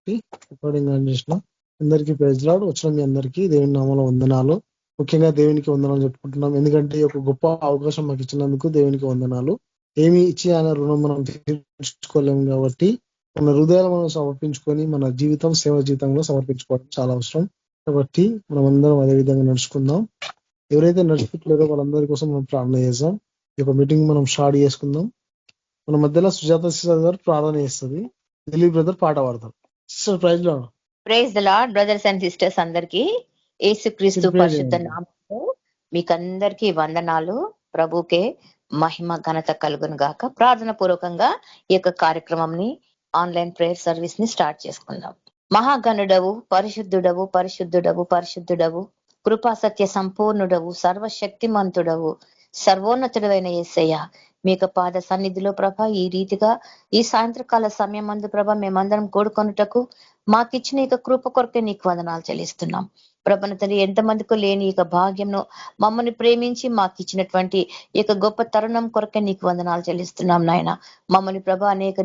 కాబట్టి recording on చేసిన అందరికీ ప్రైజ్ లార్డ్. వచ్చిన మీ అందరికీ దేవుని నామములో వందనాలు. ముఖ్యంగా దేవునికి వందనాలు చెప్పుకుంటున్నాం. ఎందుకంటే ఒక గొప్ప అవకాశం మాకు ఇచ్చినందుకు దేవునికి వందనాలు. ఏమి ఇచ్చి ఆయన రుణం మనం తీర్చుకోలేము కాబట్టి మన హృదయాలు మనం సమర్పించుకొని మన జీవితం సేవ జీవితంలో సమర్పించుకోవడం చాలా అవసరం. కాబట్టి మనం అందరం అదే విధంగా నడుచుకుందాం. ఎవరైతే నడుచుకుంటలేదో వాళ్ళందరి కోసం మనం ప్రార్థన చేద్దాం. ఈ యొక్క మీటింగ్ మనం స్టార్ట్ చేసుకుందాం. మన మధ్యలో సుజాత సిస్టర్ గారు ప్రార్థన చేస్తుంది. దిలీప్ బ్రదర్ పాట పాడతారు. సిస్టర్ ప్రైజ్ లో praise the lord. Brothers and sisters అందరికీ యేసుక్రీస్తు పరిశుద్ధ నామములో మీకందరికీ వందనాలు. ప్రభుకే మహిమ ఘనత కలుగును గాక. ప్రార్థన పూర్వకంగా ఈ యొక్క కార్యక్రమంని ఆన్లైన్ ప్రేయర్ సర్వీస్ ని స్టార్ట్ చేసుకుందాం. మహాగణుడవు, పరిశుద్ధుడవు, పరిశుద్ధుడవు, పరిశుద్ధుడవు, కృపా సత్య సంపూర్ణుడవు, సర్వశక్తిమంతుడవు, సర్వోన్నతుడైన యేసయ్య, మీ యొక్క పాద సన్నిధిలో ప్రభ ఈ రీతిగా ఈ సాయంత్రకాల సమయం మందు ప్రభ మేమందరం కూడుకొనుటకు మాకిచ్చిన ఇక కృప కొరకే నీకు వందనాలు చెల్లిస్తున్నాం. ప్రభన తండ్రి ఎంతమందికి లేని ఇక భాగ్యంను మమ్మల్ని ప్రేమించి మాకు ఇచ్చినటువంటి ఇక గొప్ప తరుణం కొరకే నీకు వందనాలు చెల్లిస్తున్నాం నాయన. మమ్మల్ని ప్రభ అనేక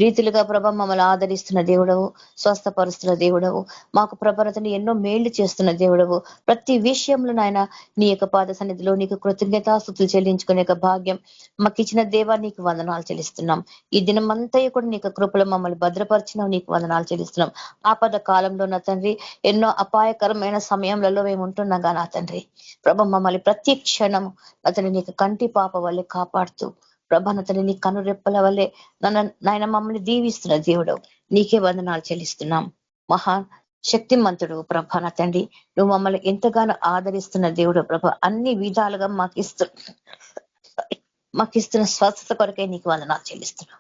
రీతిలుగా ప్రభ మమ్మల్ని ఆదరిస్తున్న దేవుడవు, స్వస్థపరుస్తున్న దేవుడవు, మాకు ప్రభనతని ఎన్నో మేళ్లు చేస్తున్న దేవుడవు. ప్రతి విషయంలో నాయన నీ యొక్క పాద సన్నిధిలో నీకు కృతజ్ఞతాస్తుతులు చెల్లించుకునే భాగ్యం మాకు ఇచ్చిన దేవా నీకు వందనాలు చెల్లిస్తున్నాం. ఈ దినమంతా కూడా నీకు కృపలో మమ్మల్ని భద్రపరిచినావు, నీకు వందనాలు చెల్లిస్తున్నాం. ఆపద కాలంలో నా తండ్రి ఎన్నో అపాయకరమైన సమయంలో మేము ఉంటున్నాగా నా తండ్రి ప్రభ మమ్మల్ని ప్రతి క్షణం అతని నీకు కంటి పాప వల్లే కాపాడుతూ ప్రభ నతని నీ కనురెప్పల వల్లే నాయన మమ్మల్ని దీవిస్తున్న దేవుడు నీకే వందనాలు చెల్లిస్తున్నాం. మహా శక్తిమంతుడు ప్రభ నా తండ్రి, నువ్వు మమ్మల్ని ఎంతగానో ఆదరిస్తున్న దేవుడు ప్రభ, అన్ని విధాలుగా మాకిస్తున్న స్వస్థత కొరకే నీకు వందనాలు చెల్లిస్తున్నాం.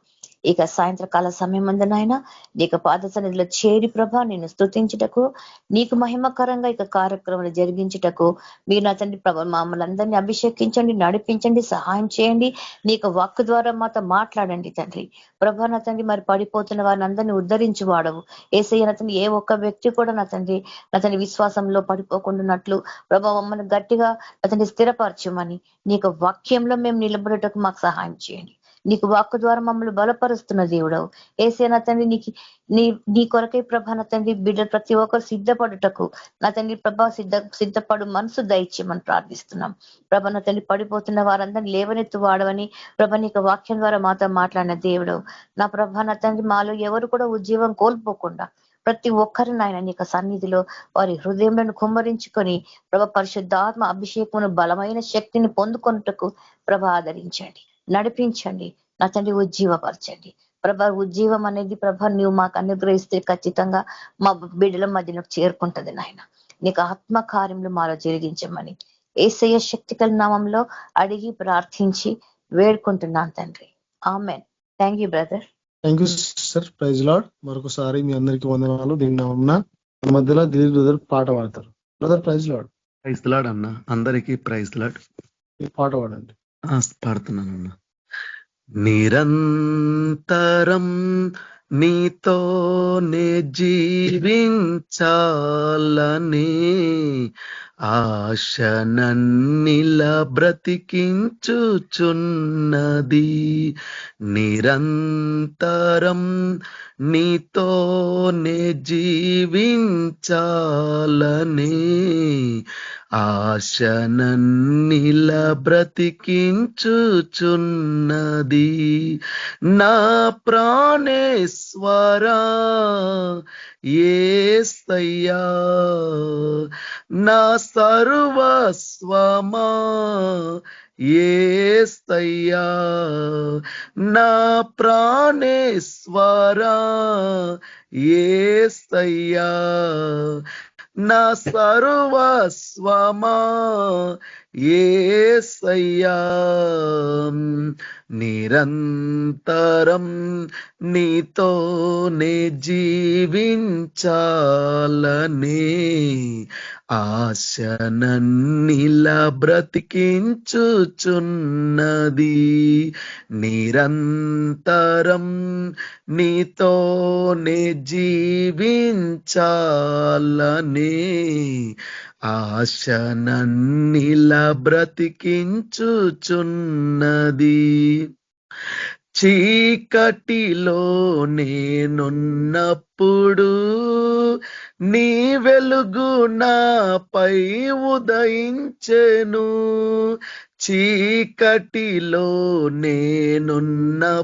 ఇక సాయంత్రకాల సమయం అందనైనా నీకు పాద సన్నిధిలో చేరి ప్రభ నిన్ను స్తుతించుటకు, నీకు మహిమకరంగా ఇక కార్యక్రమాలు జరిగించుటకు మీరు నా తండ్రి ప్రభ మమ్మల్ని అందరినీ అభిషేకించండి, నడిపించండి, సహాయం చేయండి. నీకు వాక్కు ద్వారా మాతో మాట్లాడండి తండ్రి ప్రభ నా తండ్రి. మరి పడిపోతున్న వారిని అందరినీ ఉద్ధరించి వాడవు యేసయ్య నా తండ్రి. ఏ ఒక్క వ్యక్తి కూడా నా తండ్రి విశ్వాసంలో పడిపోకుండాన్నట్లు ప్రభ మమ్మల్ని గట్టిగా అతన్ని స్థిరపరచమని నీకు వాక్యంలో మేము నిలబడటకు మాకు సహాయం చేయండి. నీకు వాక్కు ద్వారా మమ్మల్ని బలపరుస్తున్న దేవుడవు యేసయ్య నా తండ్రి. నీ కొరకే ప్రభ నా తండ్రి బిడ్డ ప్రతి ఒక్కరు సిద్ధపడుటకు నా తండ్రి ప్రభ సిద్ధపడు మనసు దయచేయమని ప్రార్థిస్తున్నాం. ప్రభ నా తండ్రి పడిపోతున్న వారందరినీ లేవనెత్తు వాడవని ప్రభ నీకు వాక్యం ద్వారా మాతో మాట్లాడిన దేవుడవు నా ప్రభ నా తండ్రి. మాలో ఎవరు కూడా ఉజ్జీవం కోల్పోకుండా ప్రతి ఒక్కరు నాయన నీకు సన్నిధిలో వారి హృదయంలో కుమ్మరించుకొని ప్రభ పరిశుద్ధాత్మ అభిషేకమును బలమైన శక్తిని పొందుకొనుటకు ప్రభ ఆదరించండి, నడిపించండి నా తండ్రి. ఉజ్జీవపరచండి ప్రభ. ఉజ్జీవం అనేది ప్రభ నువ్వు మాకు అనుగ్రహిస్తే ఖచ్చితంగా మా బిడ్డల మధ్యలోకి చేరుకుంటది నాయన. నీకు ఆత్మ కార్యములు మాలో జరిగించమని యేసయ్య శక్తికల నామంలో అడిగి ప్రార్థించి వేడుకుంటున్నాను తండ్రి. Amen. Thank you brother. Thank you sister. Praise lord. మరొకసారి మీ అందరికీ వందనాలు. దీని నామమున మధ్యలో దిలీప్ బ్రదర్ పాట పాడతారు. Brother praise lord. Praise lord అన్న. అందరికీ ప్రైజ్ లార్డ్. పాట పాడండి. పాడుతున్నాను అన్న. నిరంతరం నీతోనే జీవించాలని ఆశ నన్నిల బ్రతికించుచున్నది. నిరంతరం నీతోనే జీవించాలని ఆశ నన్నిల బ్రతికించుచున్నది. నా ప్రాణేశ్వరా యేసయ్యా, నా సర్వస్వమా యేసయ్యా, నా ప్రాణేశ్వరా యేసయ్యా, నా సర్వస్వమా యేసయ్యా. నిరంతరం నీతోనే జీవించాలనే ఆశ నన్నిల బ్రతికించుచున్నది. నిరంతరం నీతోనే జీవించాలనే ఆశ నన్నిల బ్రతికించుచున్నది. చీకటిలో నేనున్నప్పుడు నీ వెలుగు నాపై ఉదయించెను. చీకటిలో నేనున్నప్పుడు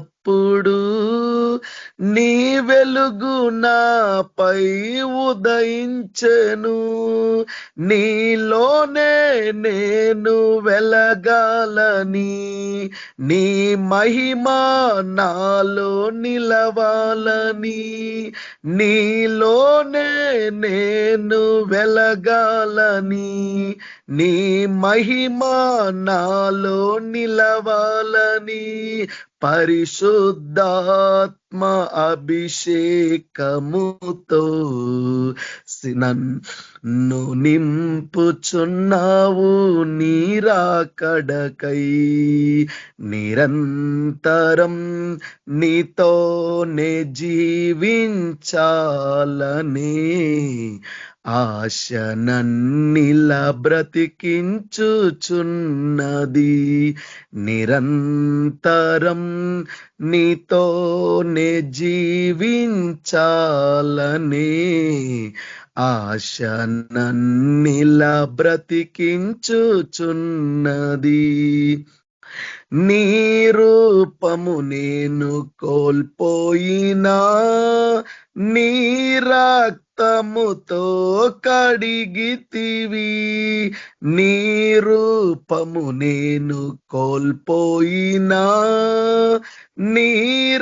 నీ వెలుగు నాపై ఉదయించెను. నీలోనే నేను వెలగాలని, నీ మహిమ నాలో నిలవాలని, నీలోనే నేను వెలగాలని, నీ మహిమ నాలో నిలవాలని, పరిశుద్ధాత్మ అభిషేకముతో నన్ను నింపుచున్నావు నీరాకడకై. నిరంతరం నీతోనే జీవించాలనే ఆశ నన్నిలా బ్రతికించుచున్నది. నిరంతరం నీతోనే జీవించాలనే ఆశ నన్నిలా బ్రతికించుచున్నది. నీ రూపము నేను కోల్పోయినా నీ రక్తముతో కడిగితివి. నీ రూపము నేను కోల్పోయినా నీ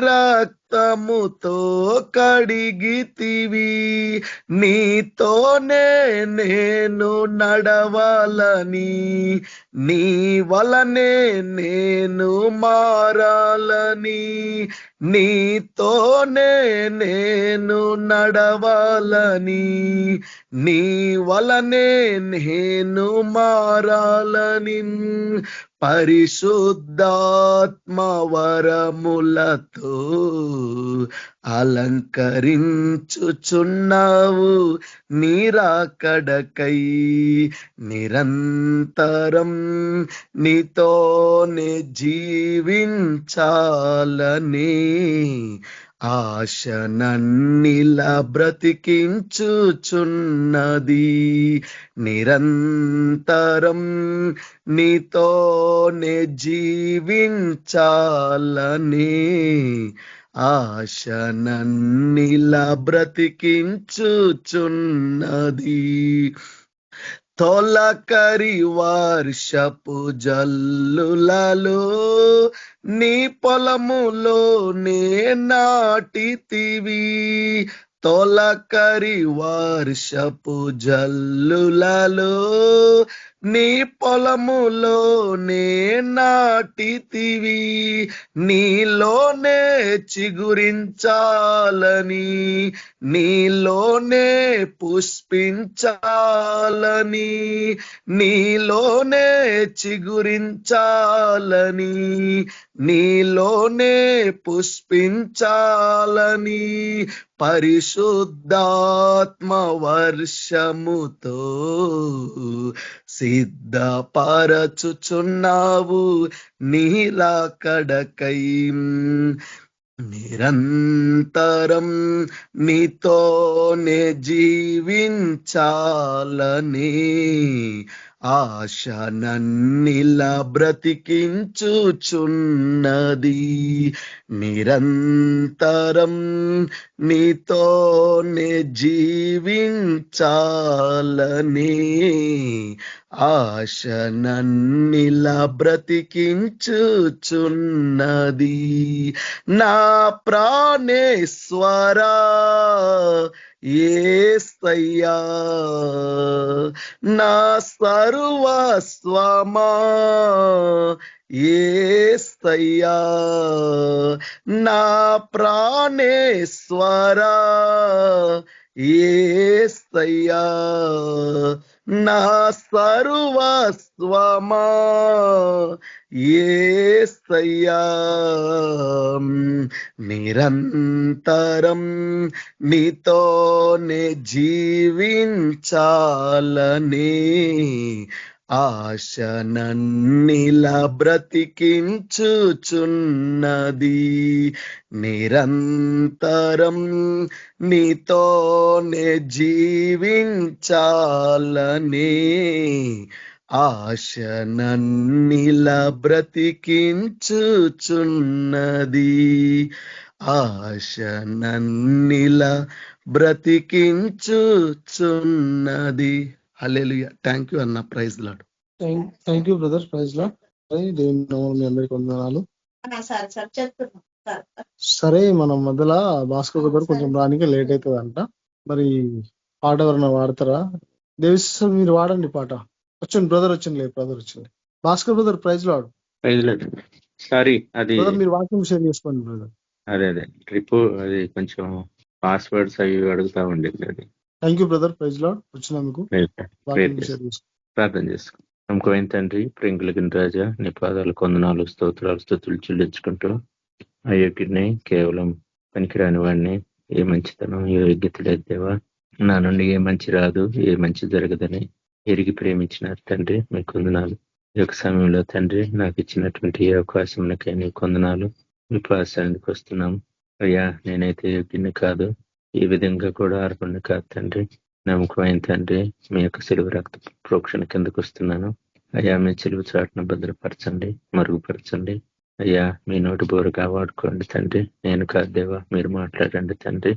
రక్తముతో కడిగితివి. నీతోనే నేను నడవాలని, నీ వలనే నేను మారాలని, నీతోనే నేను నడవాలని, నీ వలనే నేను మారాలని, పరిశుద్ధాత్మ వరములతో అలంకరించుచున్నావు నీరాకడకై. నిరంతరం నీతోనే జీవించాలని ఆశ నన్నిలా బ్రతికించుచున్నది. నిరంతరం నీతోనే జీవించాలని ఆశ నన్నిలా బ్రతికించుచున్నది. తొలకరి వర్షపు జల్లులలో నీ పొలములో నే నాటితివి. తొలకరి వర్షపు జల్లులలో నీ పొలములో నే నాటితివి. నీలోనే చిగురించాలని, నీలోనే పుష్పించాలని, నీలోనే చిగురించాలని, నీలోనే పుష్పించాలని, పరిశుద్ధాత్మ వర్షముతో సిద్ధపరచుచున్నావు నీరాకడకై. నిరంతరం నీతోనే జీవించాలని ఆశ నన్నిలా బ్రతికించుచున్నది. నిరంతరం నీతోనే జీవించాలని ఆశ నన్నిలా బ్రతికించుచున్నది. నా ప్రాణేశ్వరా యేసయ్యా, నా సర్వస్వమా యేసయ్యా, నా ప్రాణేశ్వరా యేసయ్యా, నా సర్వస్వమా యేసయ్యా. నిరంతరం నీతోనే జీవించాలని ఆశ నన్నిలా బ్రతికించుచున్నది, నిరంతరం నీతోనే జీవించాలనే. ఆశ నన్నిలా బ్రతికించుచున్నది, ఆశ నన్నిలా బ్రతికించుచున్నది. హల్లెలూయా. థ్యాంక్ యూ అన్న. Praise lord. Thank you brother. Praise lord. దేవుని నామములో మీ అందరికీ వందనాలు. సరే, మనం మొదల భాస్కర్ బ్రదర్ కొంచెం రానికి లేట్ అవుతుందంట. మరి పాట ఎవరన్నా వాడతారా? దేవిశ్వ మీరు వాడండి పాట. వచ్చింది బ్రదర్, వచ్చింది. లేదు బ్రదర్ వచ్చింది. Bhaskar brother praise lord. Sorry, అది బ్రదర్ మీరు వాక్యం షేర్ చేసుకోండి బ్రదర్. అదే ట్రిప్ అది కొంచెం పాస్వర్డ్స్ అవి అడుగుతా ఉండేది. అది thank you brother. Praise lord. వచ్చినందుకు వాక్యం షేర్ చేసుకోండి. ప్రార్థన చేసుకో. నమ్మకమైన తండ్రి, ప్రింకులగిన రాజా, నీ పాదాలు కొందనాలు, స్తోత్రాలు, స్తుతులు చెల్లించుకుంటూ అయోగ్యుడిని, కేవలం పనికిరాని వాడిని, ఏ మంచితనం, ఏ యోగ్యత లేదు దేవా, నా నుండి ఏ మంచి రాదు, ఏ మంచి జరగదని ఎరిగి ప్రేమించినారు తండ్రి. మీ కొందనాలు. ఈ యొక్క సమయంలో తండ్రి నాకు ఇచ్చినటువంటి ఏ అవకాశంకై నీ కొందనాలు. మీ పాసానికి వస్తున్నాం అయ్యా. నేనైతే యోగ్యుని కాదు, ఈ విధంగా కూడా అర్హుడిని కాదు తండ్రి. నమ్మకమైన తండ్రి, మీ యొక్క సిలువ రక్త ప్రోక్షణ కిందకు వస్తున్నాను అయ్యా. మీ సిలువ చాటును భద్రపరచండి, మరుగుపరచండి అయ్యా. మీ నోటి బోరుగా వాడుకోండి తండ్రి. నేను కాదు దేవా, మీరు మాట్లాడండి తండ్రి.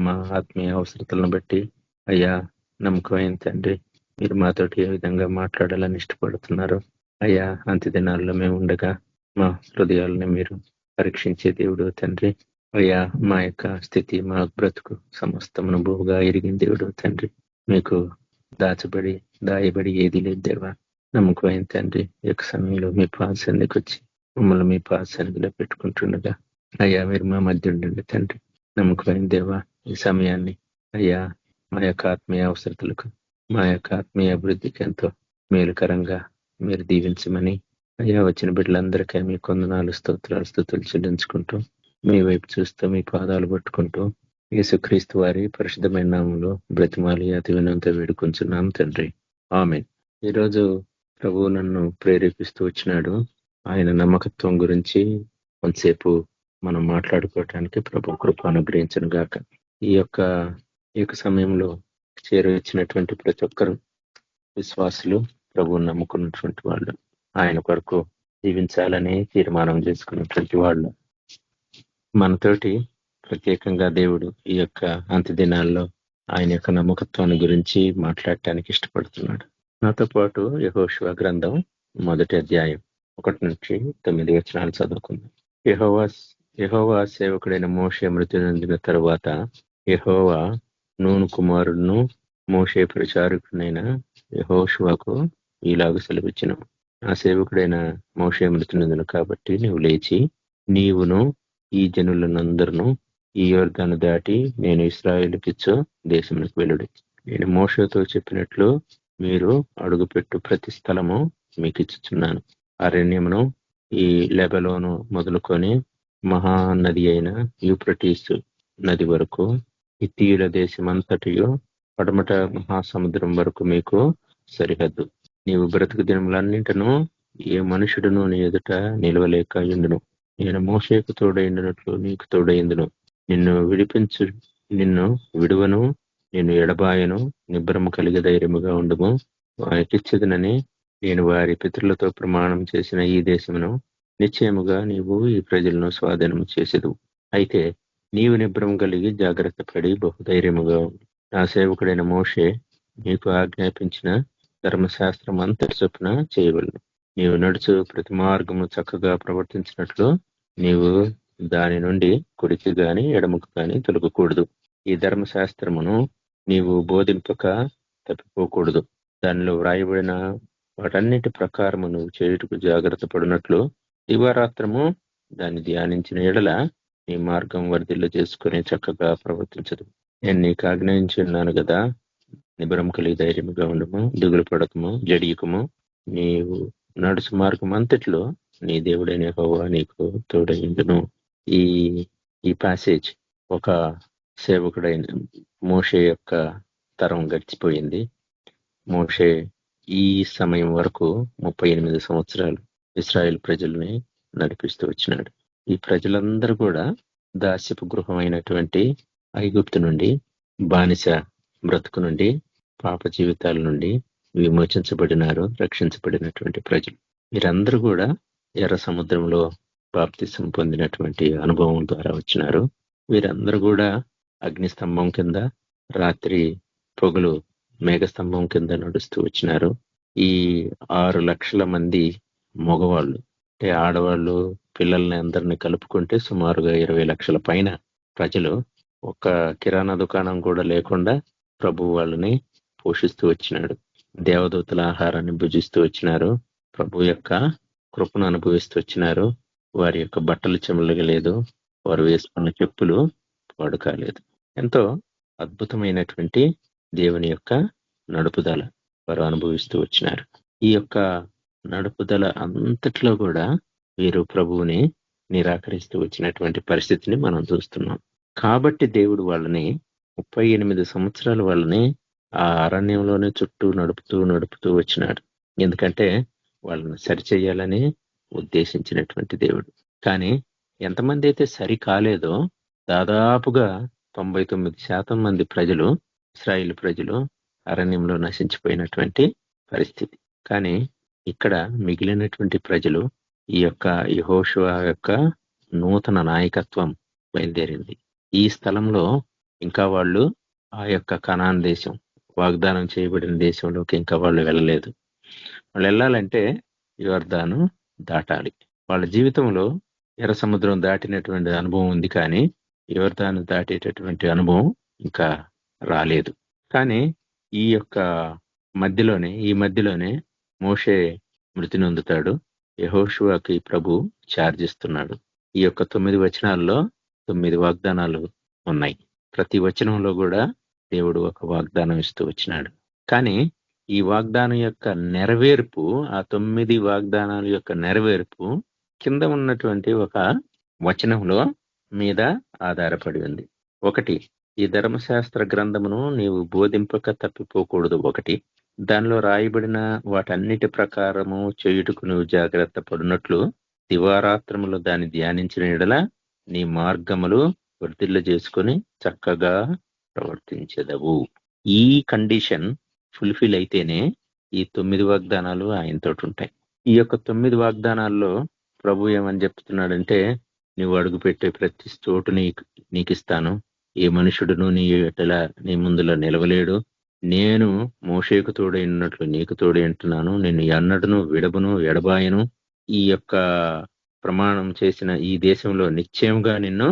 మా ఆత్మీయ అవసరతలను బట్టి అయ్యా, నమ్మకమైన తండ్రి, మీరు మాతోటి ఏ విధంగా మాట్లాడాలని ఇష్టపడుతున్నారు అయ్యా. అంత్య దినాల్లో మేము ఉండగా మా హృదయాలని మీరు పరీక్షించే దేవుడు తండ్రి అయ్యా. మా యొక్క స్థితి, మా బ్రతుకు సమస్తమును బహుగా ఎరిగిన దేవుడు తండ్రి. మీకు దాయబడి ఏది లేదు దేవా. నమ్మకమైన తండ్రి, ఈ యొక్క సమయంలో మీ పాదసన్నిధికి వచ్చి మమ్మల్ని మీ పాదసన్నిధిలో పెట్టుకుంటుండగా అయ్యా, మీరు మా మధ్య ఉండండి తండ్రి. నమ్మకమైన దేవా, ఈ సమయాన్ని అయ్యా మా యొక్క ఆత్మీయ అవసరతలకు, మా యొక్క ఆత్మీయ అభివృద్ధికి ఎంతో మేలుకరంగా మీరు దీవించమని అయ్యా, వచ్చిన బిడ్డలందరికీ మీ కొందనాలు, స్తోత్రాలు, స్తుతులు చెల్లించుకుంటూ మీ వైపు చూస్తూ మీ పాదాలు పట్టుకుంటూ యేసుక్రీస్తు వారి పరిశుద్ధమైన నామంలో బ్రతిమాలి అతి వినంతో వేడుకొంచున్నాం తండ్రి. ఆమేన్. ఈరోజు ప్రభువు నన్ను ప్రేరేపిస్తూ వచ్చినాడు. ఆయన నమ్మకత్వం గురించి కొంతసేపు మనం మాట్లాడుకోవటానికి ప్రభు కృప అనుగ్రహించను గాక. ఈ యొక్క సమయంలో చేరవచ్చినటువంటి ప్రతి ఒక్కరు విశ్వాసులు, ప్రభువుని నమ్ముకున్నటువంటి వాళ్ళు, ఆయన కొరకు జీవించాలని తీర్మానం చేసుకున్నటువంటి వాళ్ళు, మనతోటి ప్రత్యేకంగా దేవుడు ఈ యొక్క అంత్య దినాల్లో ఆయన యొక్క నమ్మకత్వాన్ని గురించి మాట్లాడటానికి ఇష్టపడుతున్నాడు. నాతో పాటు యెహోషువ గ్రంథం 1వ అధ్యాయం 1-9 వచనాలు చదువుకుందాం. యెహోవా సేవకుడైన మోషే మృతి నొందిన తరువాత యెహోవా నూను కుమారుడును మోషే ప్రచారకుడైన యెహోషువకు ఈలాగు సెలవిచ్చెను. నా సేవకుడైన మోషే మృతి నొందిన కాబట్టి నీవు లేచి నీవును ఈ జనులనందరూ ఈ యొర్దాను దాటి నేను ఇశ్రాయేలుకిచ్చు దేశమునకు వెళ్ళుడి. నేను మోషేతో చెప్పినట్లు మీరు అడుగుపెట్టు ప్రతి స్థలము మీకు ఇచ్చుచున్నాను. అరణ్యమును, ఈ లెబలోను మొదలుకొని మహానది అయిన యూఫ్రటీసు నది వరకు, హిత్తీయుల దేశమంతటియు పడమట మహాసముద్రం వరకు మీకు సరిహద్దు. నీవు బ్రతుకు దినములన్నింటను ఏ మనుషుడును నీ ఎదుట నిలవలేక ఉండును. నేను మోషేకు తోడైండునట్లు నీకు తోడైందును. నిన్ను విడువను, నిన్ను ఎడబాయను. నిబ్బరము కలిగి ధైర్యముగా ఉండుము. వారికిచ్చదనని నేను వారి పితరులతో ప్రమాణం చేసిన ఈ దేశమును నిశ్చయముగా నీవు ఈ ప్రజలను స్వాధీనము చేసేదు. అయితే నీవు నిబ్బరం కలిగి జాగ్రత్త పడి బహుధైర్యముగా ఉండు. నా సేవకుడైన మోషే నీకు ఆజ్ఞాపించిన ధర్మశాస్త్రం అంతటి చొప్పున చేయవలను. నీవు నడుచు ప్రతి మార్గము చక్కగా ప్రవర్తించినట్లు నీవు దాని నుండి కుడికి గాని ఎడముకు గాని తొలగకూడదు. ఈ ధర్మశాస్త్రమును నీవు బోధింపక తప్పిపోకూడదు. దానిలో వ్రాయబడిన వాటన్నిటి ప్రకారము నువ్వు చేయుటకు జాగ్రత్త పడినట్లు దివారాత్రము దాన్ని ధ్యానించిన ఎడల నీ మార్గం వర్ధిల్లు చేసుకుని చక్కగా ప్రవర్తించదు. నేను నీకు ఆజ్ఞాయించి ఉన్నాను కదా, నిబరం కలిగి ధైర్యముగా ఉండము, దిగులు పడకము, జడియకము. నీవు నడుచు మార్గం అంతట్లో నీ దేవుడైన యెహోవా నీకు తోడైండును. ఈ ప్యాసేజ్ ఒక సేవకుడైన మోషే యొక్క తరం గడిచిపోయింది. మోషే ఈ సమయం వరకు 38 సంవత్సరాలు ఇశ్రాయేల్ ప్రజల్ని నడిపిస్తూ వచ్చినాడు. ఈ ప్రజలందరూ కూడా దాస్యపు గృహమైనటువంటి ఐగుప్తు నుండి, బానిస బ్రతుకు నుండి, పాప జీవితాల నుండి విమోచించబడినారు, రక్షించబడినటువంటి ప్రజలు. వీరందరూ కూడా ఎర్ర సముద్రంలో బాప్తిసం పొందినటువంటి అనుభవం ద్వారా వచ్చినారు. వీరందరూ కూడా అగ్నిస్తంభం కింద, రాత్రి పొగలు మేఘస్తంభం కింద నడుస్తూ వచ్చినారు. ఈ 6 లక్షల మంది మగవాళ్ళు, అంటే ఆడవాళ్ళు పిల్లల్ని అందరినీ కలుపుకుంటే సుమారుగా 20 లక్షల పైన ప్రజలు ఒక కిరాణా దుకాణం కూడా లేకుండా ప్రభు వాళ్ళని పోషిస్తూ వచ్చినాడు. దేవదూతల ఆహారాన్ని భుజిస్తూ వచ్చినారు. ప్రభు యొక్క కృపను అనుభవిస్తూ వచ్చినారు. వారి యొక్క బట్టలు చెమలగలేదు, వారు వేసుకున్న చెప్పులు పాడు కాలేదు. ఎంతో అద్భుతమైనటువంటి దేవుని యొక్క నడుపుదల వారు అనుభవిస్తూ వచ్చినారు. ఈ యొక్క నడుపుదల అంతట్లో కూడా వీరు ప్రభువుని నిరాకరిస్తూ వచ్చినటువంటి పరిస్థితిని మనం చూస్తున్నాం. కాబట్టి దేవుడు వాళ్ళని 38 సంవత్సరాలు వాళ్ళని ఆ అరణ్యంలోనే చుట్టూ నడుపుతూ వచ్చినాడు. ఎందుకంటే వాళ్ళని సరిచేయాలని ఉద్దేశించినటువంటి దేవుడు. కానీ ఎంతమంది అయితే సరి కాలేదో దాదాపుగా 99% మంది ప్రజలు, ఇశ్రాయేలు ప్రజలు అరణ్యంలో నశించిపోయినటువంటి పరిస్థితి. కానీ ఇక్కడ మిగిలినటువంటి ప్రజలు ఈ యొక్క యెహోషువ యొక్క నూతన నాయకత్వం బయలుదేరింది. ఈ స్థలంలో ఇంకా వాళ్ళు ఆ యొక్క కనాన్ దేశం, వాగ్దానం చేయబడిన దేశంలోకి ఇంకా వాళ్ళు వెళ్ళలేదు. వాళ్ళు వెళ్ళాలంటే యోర్దాను దాటాలి. వాళ్ళ జీవితంలో ఎర్ర సముద్రం దాటినటువంటి అనుభవం ఉంది, కానీ యోర్దాను దాటేటటువంటి అనుభవం ఇంకా రాలేదు. కానీ ఈ మధ్యలోనే మోషే మృతి నొందుతాడు. యెహోషువకి ప్రభు ఛార్జ్ ఇస్తున్నాడు. ఈ యొక్క 9 వచనాల్లో 9 వాగ్దానాలు ఉన్నాయి. ప్రతి వచనంలో కూడా దేవుడు ఒక వాగ్దానం ఇస్తూ వచ్చినాడు. కానీ ఈ వాగ్దానం యొక్క నెరవేర్పు, ఆ 9 వాగ్దానాల యొక్క నెరవేర్పు కింద ఉన్నటువంటి ఒక వచనంలో మీద ఆధారపడి ఉంది. ఒకటి, ఈ ధర్మశాస్త్ర గ్రంథమును నీవు బోధింపక తప్పిపోకూడదు. ఒకటి, దానిలో రాయబడిన వాటన్నిటి ప్రకారము చేయుటకు నువ్వు జాగ్రత్త పడినట్లు దివారాత్రములు దాన్ని ధ్యానించిన యెడల నీ మార్గములు వర్ధిల్ల చేసుకొని చక్కగా ప్రవర్తించెదవు. ఈ కండిషన్ ఫుల్ఫిల్ అయితేనే ఈ 9 వాగ్దానాలు ఆయనతోటి ఉంటాయి. ఈ యొక్క 9 వాగ్దానాల్లో ప్రభు ఏమని చెప్తున్నాడంటే, నువ్వు అడుగుపెట్టే ప్రతి చోటు నీకు ఇస్తాను. ఏ మనుషుడును నీ ముందులో నిలవలేడు. నేను మోషేకు తోడై ఉన్నట్లు నీకు తోడై ఉంటున్నాను. నిన్ను ఎన్నడను విడబను ఎడబాయను. ఈ యొక్క ప్రమాణం చేసిన ఈ దేశంలో నిశ్చయంగా నిన్ను,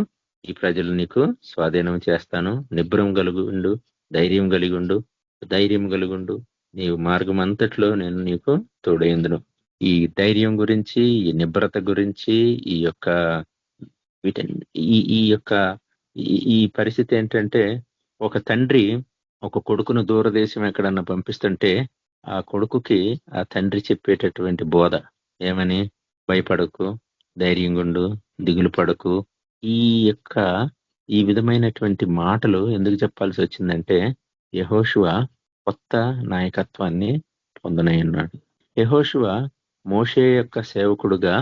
ఈ ప్రజలు నీకు స్వాధీనం చేస్తాను. నిబ్రం కలుగుండు, ధైర్యం కలిగుండు. నీవు మార్గం అంతట్లో నేను నీకు తోడైందును. ఈ ధైర్యం గురించి, ఈ నిబ్రత గురించి, ఈ యొక్క ఈ పరిస్థితి ఏంటంటే, ఒక తండ్రి ఒక కొడుకును దూరదేశం ఎక్కడన్నా పంపిస్తుంటే ఆ కొడుకుకి ఆ తండ్రి చెప్పేటటువంటి బోధ ఏమని? భయపడకు, ధైర్యంగుండు, దిగులు పడకు. ఈ విధమైనటువంటి మాటలు ఎందుకు చెప్పాల్సి వచ్చిందంటే, యెహోషువ కొత్త నాయకత్వాన్ని పొందనయ్యున్నాడు. యెహోషువ మోషే యొక్క సేవకుడుగా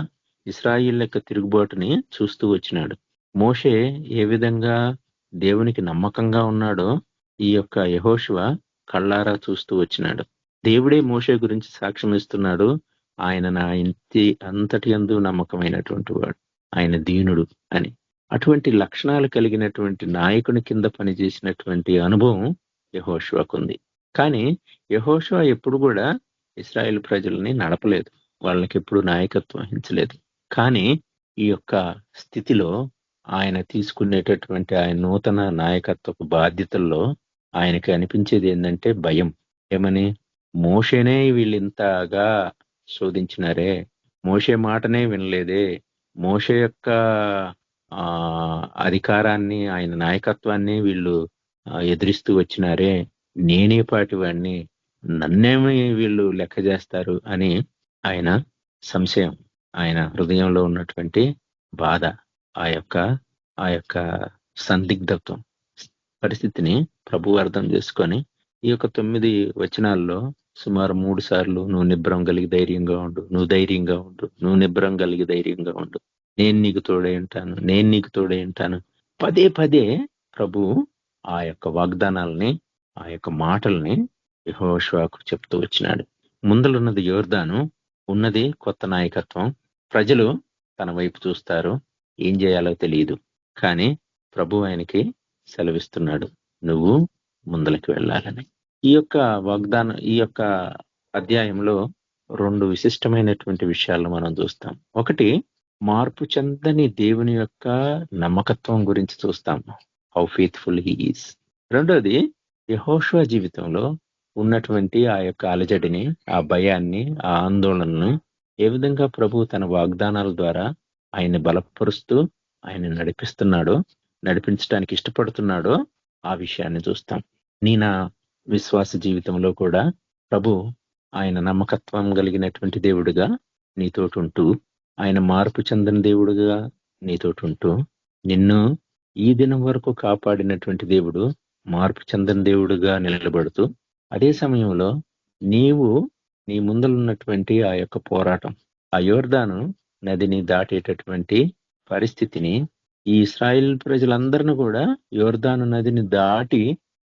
ఇశ్రాయేలు యొక్క తిరుగుబాటుని చూస్తూ వచ్చినాడు. మోషే ఏ విధంగా దేవునికి నమ్మకంగా ఉన్నాడో ఈ యొక్క యెహోషువ కళ్ళారా చూస్తూ వచ్చినాడు. దేవుడే మోషే గురించి సాక్ష్యం ఇస్తున్నాడు. ఆయన నా ఇంటి అంతటి యందు నమ్మకమైనటువంటి వాడు, ఆయన దీనుడు అని. అటువంటి లక్షణాలు కలిగినటువంటి నాయకుని కింద పనిచేసినటువంటి అనుభవం యెహోషువకుంది. కానీ యెహోషువ ఎప్పుడు కూడా ఇశ్రాయేలు ప్రజల్ని నడపలేదు, వాళ్ళకి ఎప్పుడు నాయకత్వం వహించలేదు. కానీ ఈ యొక్క స్థితిలో ఆయన తీసుకునేటటువంటి ఆయన నూతన నాయకత్వపు బాధ్యతల్లో ఆయనకి అనిపించేది ఏంటంటే భయం. ఏమని? మోషేనే వీళ్ళింతగా శోధించినారే, మోషే మాటనే వినలేదే, మోషే యొక్క అధికారాన్ని, ఆయన నాయకత్వాన్ని వీళ్ళు ఎదిరిస్తూ వచ్చినారే, నేనే పాటివాడిని, నన్నేమి వీళ్ళు లెక్క చేస్తారు అని ఆయన సంశయం, ఆయన హృదయంలో ఉన్నటువంటి బాధ, ఆ యొక్క సందిగ్ధత్వం పరిస్థితిని ప్రభువు అర్థం చేసుకొని ఈ యొక్క 9 వచనాల్లో సుమారు 3 సార్లు నువ్వు నిబ్బరం కలిగి ధైర్యంగా ఉండు, నువ్వు ధైర్యంగా ఉండు, నువ్వు నిబ్బరం కలిగి ధైర్యంగా ఉండు, నేను నీకు తోడై ఉంటాను, నేను నీకు తోడై ఉంటాను. పదే పదే ప్రభు ఆ యొక్క వాగ్దానాలని, ఆ యొక్క మాటల్ని యెహోషువకు చెప్తూ వచ్చినాడు. ముందలున్నది యోర్దాను, ఉన్నది కొత్త నాయకత్వం. ప్రజలు తన వైపు చూస్తారు, ఏం చేయాలో తెలియదు. కానీ ప్రభు ఆయనకి సెలవిస్తున్నాడు, నువ్వు ముందలకి వెళ్ళాలని. ఈ యొక్క వాగ్దానం, ఈ యొక్క అధ్యాయంలో 2 విశిష్టమైనటువంటి విషయాలను మనం చూస్తాం. ఒకటి, మార్పు చెందని దేవుని యొక్క నమ్మకత్వం గురించి చూస్తాం, హౌ ఫెయిత్ఫుల్ హీ ఈజ్. రెండోది, యెహోషువ జీవితంలో ఉన్నటువంటి ఆ యొక్క అలజడిని, ఆ భయాన్ని, ఆ ఆందోళనను ఏ విధంగా ప్రభు తన వాగ్దానాల ద్వారా ఆయన్ని బలపరుస్తూ ఆయన నడిపిస్తున్నాడో, నడిపించడానికి ఇష్టపడుతున్నాడో ఆ విషయాన్ని చూస్తాం. నా విశ్వాస జీవితంలో కూడా ప్రభు ఆయన నమ్మకత్వం కలిగినటువంటి దేవుడుగా నీతోటుంటూ, ఆయన మార్పు చెందని దేవుడుగా నీతోటుంటూ, నిన్ను ఈ దినం వరకు కాపాడినటువంటి దేవుడు మార్పు చెందని దేవుడుగా నిలబడుతూ, అదే సమయంలో నీవు నీ ముందలున్నటువంటి ఆ యొక్క పోరాటం, ఆ యోర్దాను నదిని దాటేటటువంటి పరిస్థితిని, ఈ ఇశ్రాయేల్ ప్రజలందరినీ కూడా యోర్దాను నదిని దాటి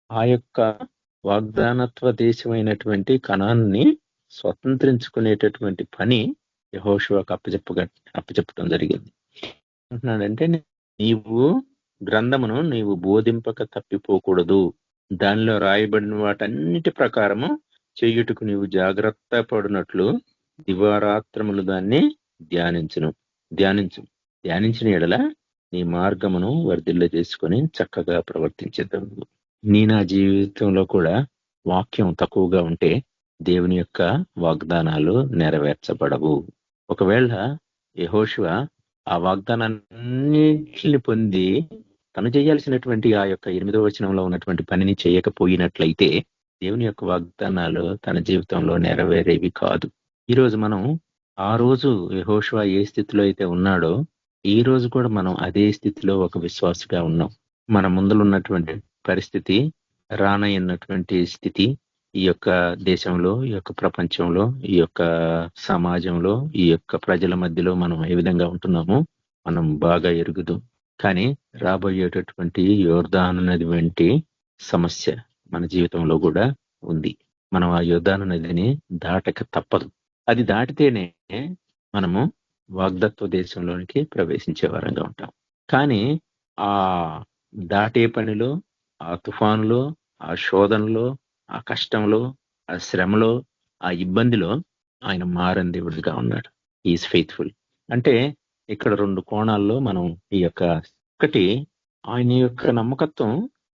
ఆ యొక్క వాగ్దానత్వ దేశమైనటువంటి కనాన్ని స్వతంత్రించుకునేటటువంటి పని యెహోషువకు అప్పచెప్పడం జరిగింది. అంటున్నాడంటే, నీవు గ్రంథమును నీవు బోధింపక తప్పిపోకూడదు, దానిలో రాయబడిన వాటన్నిటి ప్రకారము చేయుటకు నీవు జాగ్రత్త పడినట్లు దివారాత్రములు దాన్ని ధ్యానించిన ఎడల నీ మార్గమును వర్ధిల్ల చేసుకొని చక్కగా ప్రవర్తించేద్దాము. నా జీవితంలో కూడా వాక్యం తక్కువగా ఉంటే దేవుని యొక్క వాగ్దానాలు నెరవేర్చబడవు. ఒకవేళ యెహోషువ ఆ వాగ్దానాన్నిటిని పొంది తను చేయాల్సినటువంటి ఆ యొక్క 8వ వచనంలో ఉన్నటువంటి పనిని చేయకపోయినట్లయితే దేవుని యొక్క వాగ్దానాలు తన జీవితంలో నెరవేరేవి కాదు. ఈరోజు మనం ఆ రోజు యెహోషువ ఏ స్థితిలో అయితే ఉన్నాడో, ఈ రోజు కూడా మనం అదే స్థితిలో ఒక విశ్వాసిగా ఉన్నాం. మన ముందులున్నటువంటి పరిస్థితి, రానయ్యున్నటువంటి స్థితి, ఈ యొక్క దేశంలో, ఈ యొక్క ప్రపంచంలో, ఈ యొక్క సమాజంలో, ఈ యొక్క ప్రజల మధ్యలో మనం ఏ విధంగా ఉంటున్నామో మనం బాగా ఎరుగుదు. కానీ రాబోయేటటువంటి యోర్దాను నది వంటి సమస్య మన జీవితంలో కూడా ఉంది. మనం ఆ యోర్దాను నదిని దాటక తప్పదు. అది దాటితేనే మనము వాగ్దత్వ దేశంలోనికి ప్రవేశించే వారంగా ఉంటాం. కానీ ఆ దాటే పనిలో, ఆ తుఫానులో, ఆ శోధనలో, ఆ కష్టంలో, ఆ శ్రమలో, ఆ ఇబ్బందిలో ఆయన మారని దేవుడిగా ఉన్నాడు. Is faithful. అంటే ఇక్కడ 2 కోణాల్లో మనం ఈ యొక్క, ఒకటి, ఆయన యొక్క నమ్మకత్వం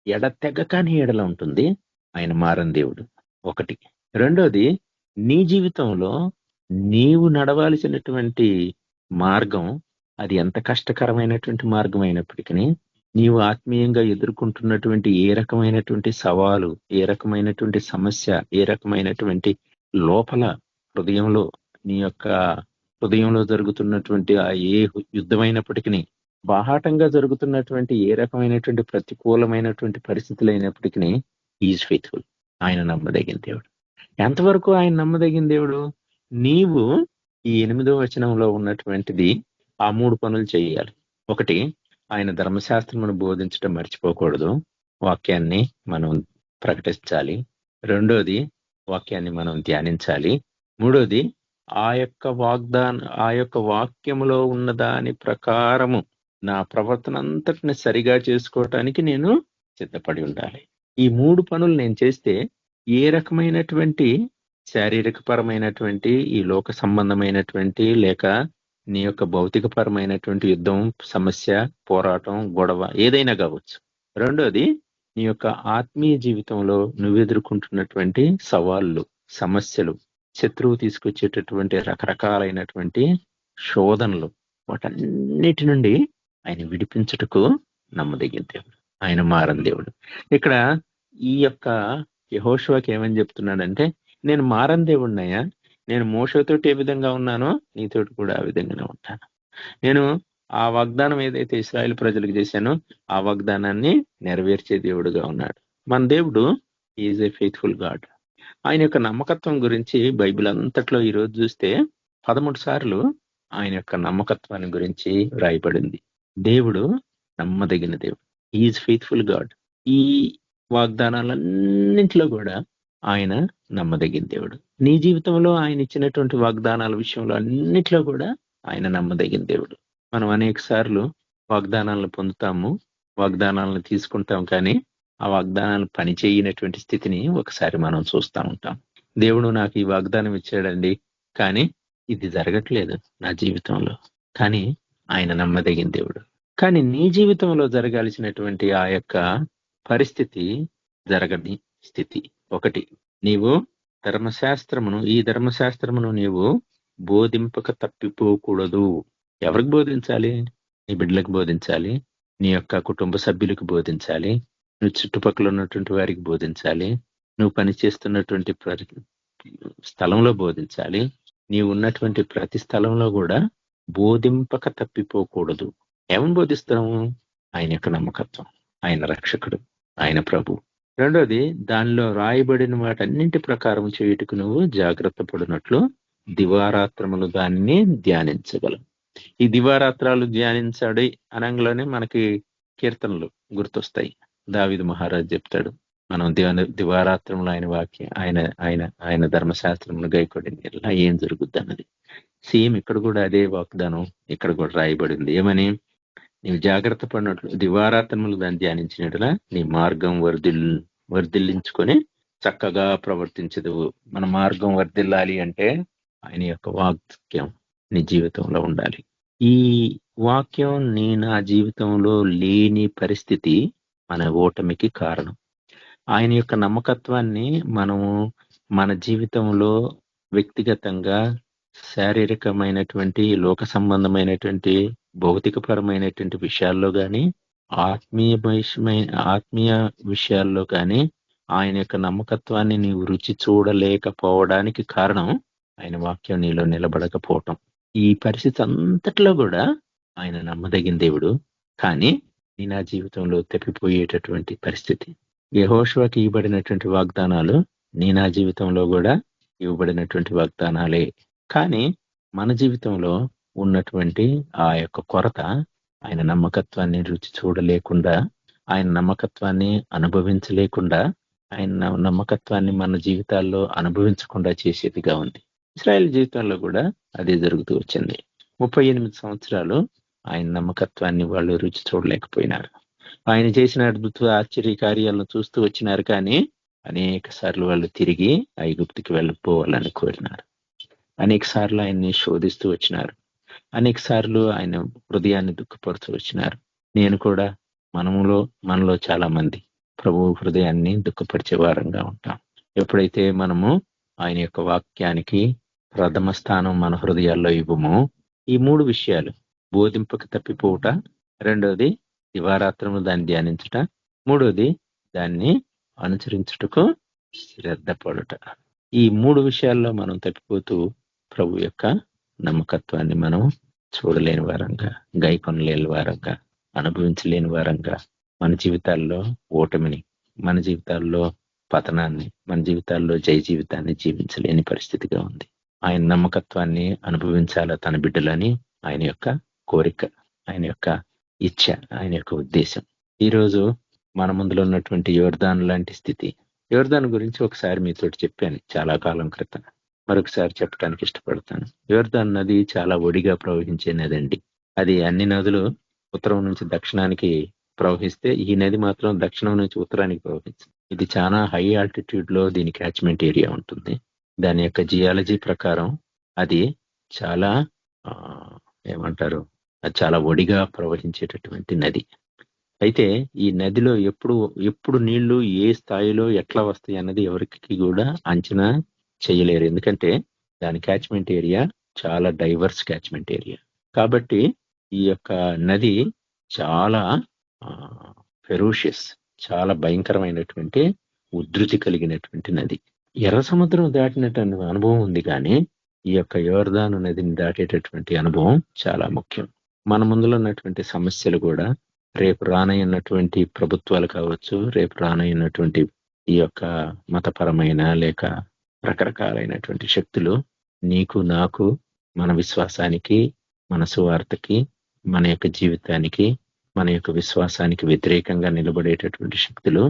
ఎడతెగకని ఎడల ఉంటుంది, ఆయన మారని దేవుడు ఒకటి. రెండోది, నీ జీవితంలో నీవు నడవాల్సినటువంటి మార్గం అది ఎంత కష్టకరమైనటువంటి మార్గం అయినప్పటికీ, నీవు ఆత్మీయంగా ఎదుర్కొంటున్నటువంటి ఏ రకమైనటువంటి సవాలు, ఏ రకమైనటువంటి సమస్య, ఏ రకమైనటువంటి లోపల హృదయంలో, నీ యొక్క హృదయంలో జరుగుతున్నటువంటి ఆ ఏ యుద్ధమైనప్పటికీ, బాహాటంగా జరుగుతున్నటువంటి ఏ రకమైనటువంటి ప్రతికూలమైనటువంటి పరిస్థితులు అయినప్పటికీ, ఈజ్ ఫెయిత్ఫుల్. ఆయన నమ్మదగిన దేవుడు. ఎంతవరకు ఆయన నమ్మదగిన దేవుడు? నీవు ఈ 8వ వచనంలో ఉన్నటువంటిది ఆ 3 పనులు చేయాలి. ఒకటి, ఆయన ధర్మశాస్త్రమును బోధించడం మర్చిపోకూడదు, వాక్యాన్ని మనం ప్రకటించాలి. రెండోది, వాక్యాన్ని మనం ధ్యానించాలి. మూడోది, ఆ యొక్క వాక్యములో ఉన్న దాని ప్రకారము నా ప్రవర్తన అంతటిని సరిగా చేసుకోవటానికి నేను సిద్ధపడి ఉండాలి. ఈ 3 పనులు నేను చేస్తే ఏ రకమైనటువంటి శారీరక పరమైనటువంటి, ఈ లోక సంబంధమైనటువంటి, లేక నీ యొక్క భౌతిక పరమైనటువంటి యుద్ధం, సమస్య, పోరాటం, గొడవ ఏదైనా కావచ్చు. రెండోది, నీ యొక్క ఆత్మీయ జీవితంలో నువ్వు ఎదుర్కొంటున్నటువంటి సవాళ్ళు, సమస్యలు, శత్రువు తీసుకొచ్చేటటువంటి రకరకాలైనటువంటి శోధనలు, వాటన్నిటి నుండి ఆయన విడిపించుటకు నమ్మదగిన దేవుడు, ఆయన మారని దేవుడు. ఇక్కడ ఈ యొక్క యెహోషువకి ఏమని చెప్తున్నాడంటే, నేను మారని దేవుడినయ్యా, నేను మోషతోటి ఏ విధంగా ఉన్నానో నీతోటి కూడా ఆ విధంగానే ఉంటాను. నేను ఆ వాగ్దానం ఏదైతే ఇశ్రాయేలు ప్రజలకు చేశానో ఆ వాగ్దానాన్ని నెరవేర్చే దేవుడుగా ఉన్నాడు. మన దేవుడు ఈజ్ ఏ ఫెయిత్ఫుల్ గాడ్. ఆయన యొక్క నమ్మకత్వం గురించి బైబిల్ అంతట్లో ఈరోజు చూస్తే 13 సార్లు ఆయన యొక్క నమ్మకత్వాన్ని గురించి రాయబడింది. దేవుడు నమ్మదగిన దేవుడు, ఈజ్ ఫెయిత్ఫుల్ గాడ్. ఈ వాగ్దానాలన్నింటిలో కూడా ఆయన నమ్మదగిన దేవుడు. నీ జీవితంలో ఆయన ఇచ్చినటువంటి వాగ్దానాల విషయంలో అన్నిట్లో కూడా ఆయన నమ్మదగిన దేవుడు. మనం అనేక సార్లు వాగ్దానాలను పొందుతాము, వాగ్దానాలను తీసుకుంటాం, కానీ ఆ వాగ్దానాలు పనిచేయనటువంటి స్థితిని ఒకసారి మనం చూస్తూ ఉంటాం. దేవుడు నాకు ఈ వాగ్దానం ఇచ్చాడండి, కానీ ఇది జరగట్లేదు నా జీవితంలో. కానీ ఆయన నమ్మదగిన దేవుడు. కానీ నీ జీవితంలో జరగాల్సినటువంటి ఆ యొక్క పరిస్థితి జరగని స్థితి. ఒకటి, నీవు ఈ ధర్మశాస్త్రమును నీవు బోధింపక తప్పిపోకూడదు. ఎవరికి బోధించాలి? నీ బిడ్డలకు బోధించాలి, నీ యొక్క కుటుంబ సభ్యులకు బోధించాలి, నువ్వు చుట్టుపక్కల ఉన్నటువంటి వారికి బోధించాలి, నువ్వు పనిచేస్తున్నటువంటి స్థలంలో బోధించాలి. నీవు ఉన్నటువంటి ప్రతి స్థలంలో కూడా బోధింపక తప్పిపోకూడదు. ఏమని బోధిస్తాము? ఆయన యొక్క నమ్మకత్వం, ఆయన రక్షకుడు, ఆయన ప్రభు. రెండోది, దానిలో రాయబడిన వాటన్నింటి ప్రకారం చేయుటకు నువ్వు జాగ్రత్త పడినట్లు దివారాత్రములు దాన్ని ధ్యానించగలవు. ఈ దివారాత్రాలు ధ్యానించాడు అనంగానే మనకి కీర్తనలు గుర్తొస్తాయి. దావీదు మహారాజు చెప్తాడు, మనం దివారాత్రములు ఆయన వాక్యం, ఆయన ధర్మశాస్త్రములు గైకొడింది ఇలా ఏం జరుగుద్ది అన్నది. సేమ్ ఇక్కడ కూడా అదే వాగ్దానం ఇక్కడ కూడా రాయబడింది. ఏమని? నీవు జాగ్రత్త పడినట్లు దివారాత్రములు దాన్ని ధ్యానించినట్లా నీ మార్గం వర్ధిల్లించుకొని చక్కగా ప్రవర్తించదు. మన మార్గం వర్ధిల్లాలి అంటే ఆయన యొక్క వాక్యం నీ జీవితంలో ఉండాలి. ఈ వాక్యం నా జీవితంలో లేని పరిస్థితి మన ఓటమికి కారణం. ఆయన యొక్క నమ్మకత్వాన్ని మనము మన జీవితంలో వ్యక్తిగతంగా, శారీరకమైనటువంటి, లోక సంబంధమైనటువంటి, భౌతికపరమైనటువంటి విషయాల్లో కానీ, ఆత్మీయ విషయాల్లో కానీ ఆయన యొక్క నమ్మకత్వాన్ని నీవు రుచి చూడలేకపోవడానికి కారణం ఆయన వాక్యం నీలో నిలబడకపోవటం. ఈ పరిస్థితి అంతట్లో కూడా ఆయన నమ్మదగిన దేవుడు, కానీ నా జీవితంలో తప్పిపోయేటటువంటి పరిస్థితి. యెహోషువకి ఇవ్వబడినటువంటి వాగ్దానాలు నా జీవితంలో కూడా ఇవ్వబడినటువంటి వాగ్దానాలే. కానీ మన జీవితంలో ఉన్నటువంటి ఆ యొక్క కొరత, ఆయన నమ్మకత్వాన్ని రుచి చూడలేకుండా, ఆయన నమ్మకత్వాన్ని అనుభవించలేకుండా, ఆయన నమ్మకత్వాన్ని మన జీవితాల్లో అనుభవించకుండా చేసేదిగా ఉంది. ఇశ్రాయేల్ జీవితంలో కూడా అదే జరుగుతూ వచ్చింది. 38 సంవత్సరాలు ఆయన నమ్మకత్వాన్ని వాళ్ళు రుచి చూడలేకపోయినారు. ఆయన చేసిన అద్భుత ఆశ్చర్య కార్యాలను చూస్తూ వచ్చినారు, కానీ అనేక సార్లు వాళ్ళు తిరిగి ఐగుప్తుకి వెళ్ళిపోవాలని కోరినారు. అనేక సార్లు ఆయన్ని శోధిస్తూ వచ్చినారు. అనేక సార్లు ఆయన హృదయాన్ని దుఃఖపరుస్తూ వచ్చినారు. నేను కూడా మనలో చాలా మంది ప్రభు హృదయాన్ని దుఃఖపరిచే వారంగా ఉంటాం. ఎప్పుడైతే మనము ఆయన యొక్క వాక్యానికి ప్రథమ స్థానం మన హృదయాల్లో ఇవ్వమో, ఈ 3 విషయాలు, బోధింపక తప్పిపోవుట, రెండోది దివారాత్రము దాన్ని ధ్యానించుట, మూడోది దాన్ని అనుసరించుటకు శ్రద్ధపడుట, ఈ 3 విషయాల్లో మనం తప్పిపోతూ ప్రభు యొక్క నమ్మకత్వాన్ని మనం చూడలేని వారంగా, గైకొనలేని వారంగా, అనుభవించలేని వారంగా, మన జీవితాల్లో ఓటమిని, మన జీవితాల్లో పతనాన్ని, మన జీవితాల్లో జయ జీవితాన్ని జీవించలేని పరిస్థితిగా ఉంది. ఆయన నమ్మకత్వాన్ని అనుభవించాలా తన బిడ్డలని ఆయన యొక్క కోరిక, ఆయన యొక్క ఇచ్ఛ, ఆయన యొక్క ఉద్దేశం. ఈరోజు మన ముందులో ఉన్నటువంటి యోర్దాను లాంటి స్థితి. యోర్దాను గురించి ఒకసారి మీతో చెప్పాను చాలా కాలం క్రితం, మరొకసారి చెప్పడానికి ఇష్టపడతాను. యోర్దాను నది చాలా ఒడిగా ప్రవహించే నది అండి. అది అన్ని నదులు ఉత్తరం నుంచి దక్షిణానికి ప్రవహిస్తే, ఈ నది మాత్రం దక్షిణం నుంచి ఉత్తరానికి ప్రవహించింది. ఇది చాలా హై ఆల్టిట్యూడ్ లో దీని క్యాచ్మెంట్ ఏరియా ఉంటుంది. దాని యొక్క జియాలజీ ప్రకారం అది చాలా అది చాలా ఒడిగా ప్రవహించేటటువంటి నది. అయితే ఈ నదిలో ఎప్పుడు నీళ్లు ఏ స్థాయిలో ఎట్లా వస్తాయి అన్నది ఎవరికి కూడా అంచనా చేయలేరు. ఎందుకంటే దాని క్యాచ్మెంట్ ఏరియా చాలా డైవర్స్ క్యాచ్మెంట్ ఏరియా. కాబట్టి ఈ యొక్క నది చాలా ఫెరోషియస్, చాలా భయంకరమైనటువంటి ఉధృతి కలిగినటువంటి నది. ఎర్ర సముద్రం దాటినటువంటి అనుభవం ఉంది, కానీ ఈ యొక్క యోర్దాను నదిని దాటేటటువంటి అనుభవం చాలా ముఖ్యం. మన ముందులో ఉన్నటువంటి సమస్యలు కూడా రేపు రానయ్యున్నటువంటి ప్రభుత్వాలు కావచ్చు, రేపు రానయ్యున్నటువంటి ఈ యొక్క మతపరమైన లేక రకరకాలైనటువంటి శక్తులు నీకు నాకు మన విశ్వాసానికి, మన సువార్తకి, మన యొక్క జీవితానికి, మన యొక్క విశ్వాసానికి వ్యతిరేకంగా నిలబడేటటువంటి శక్తులు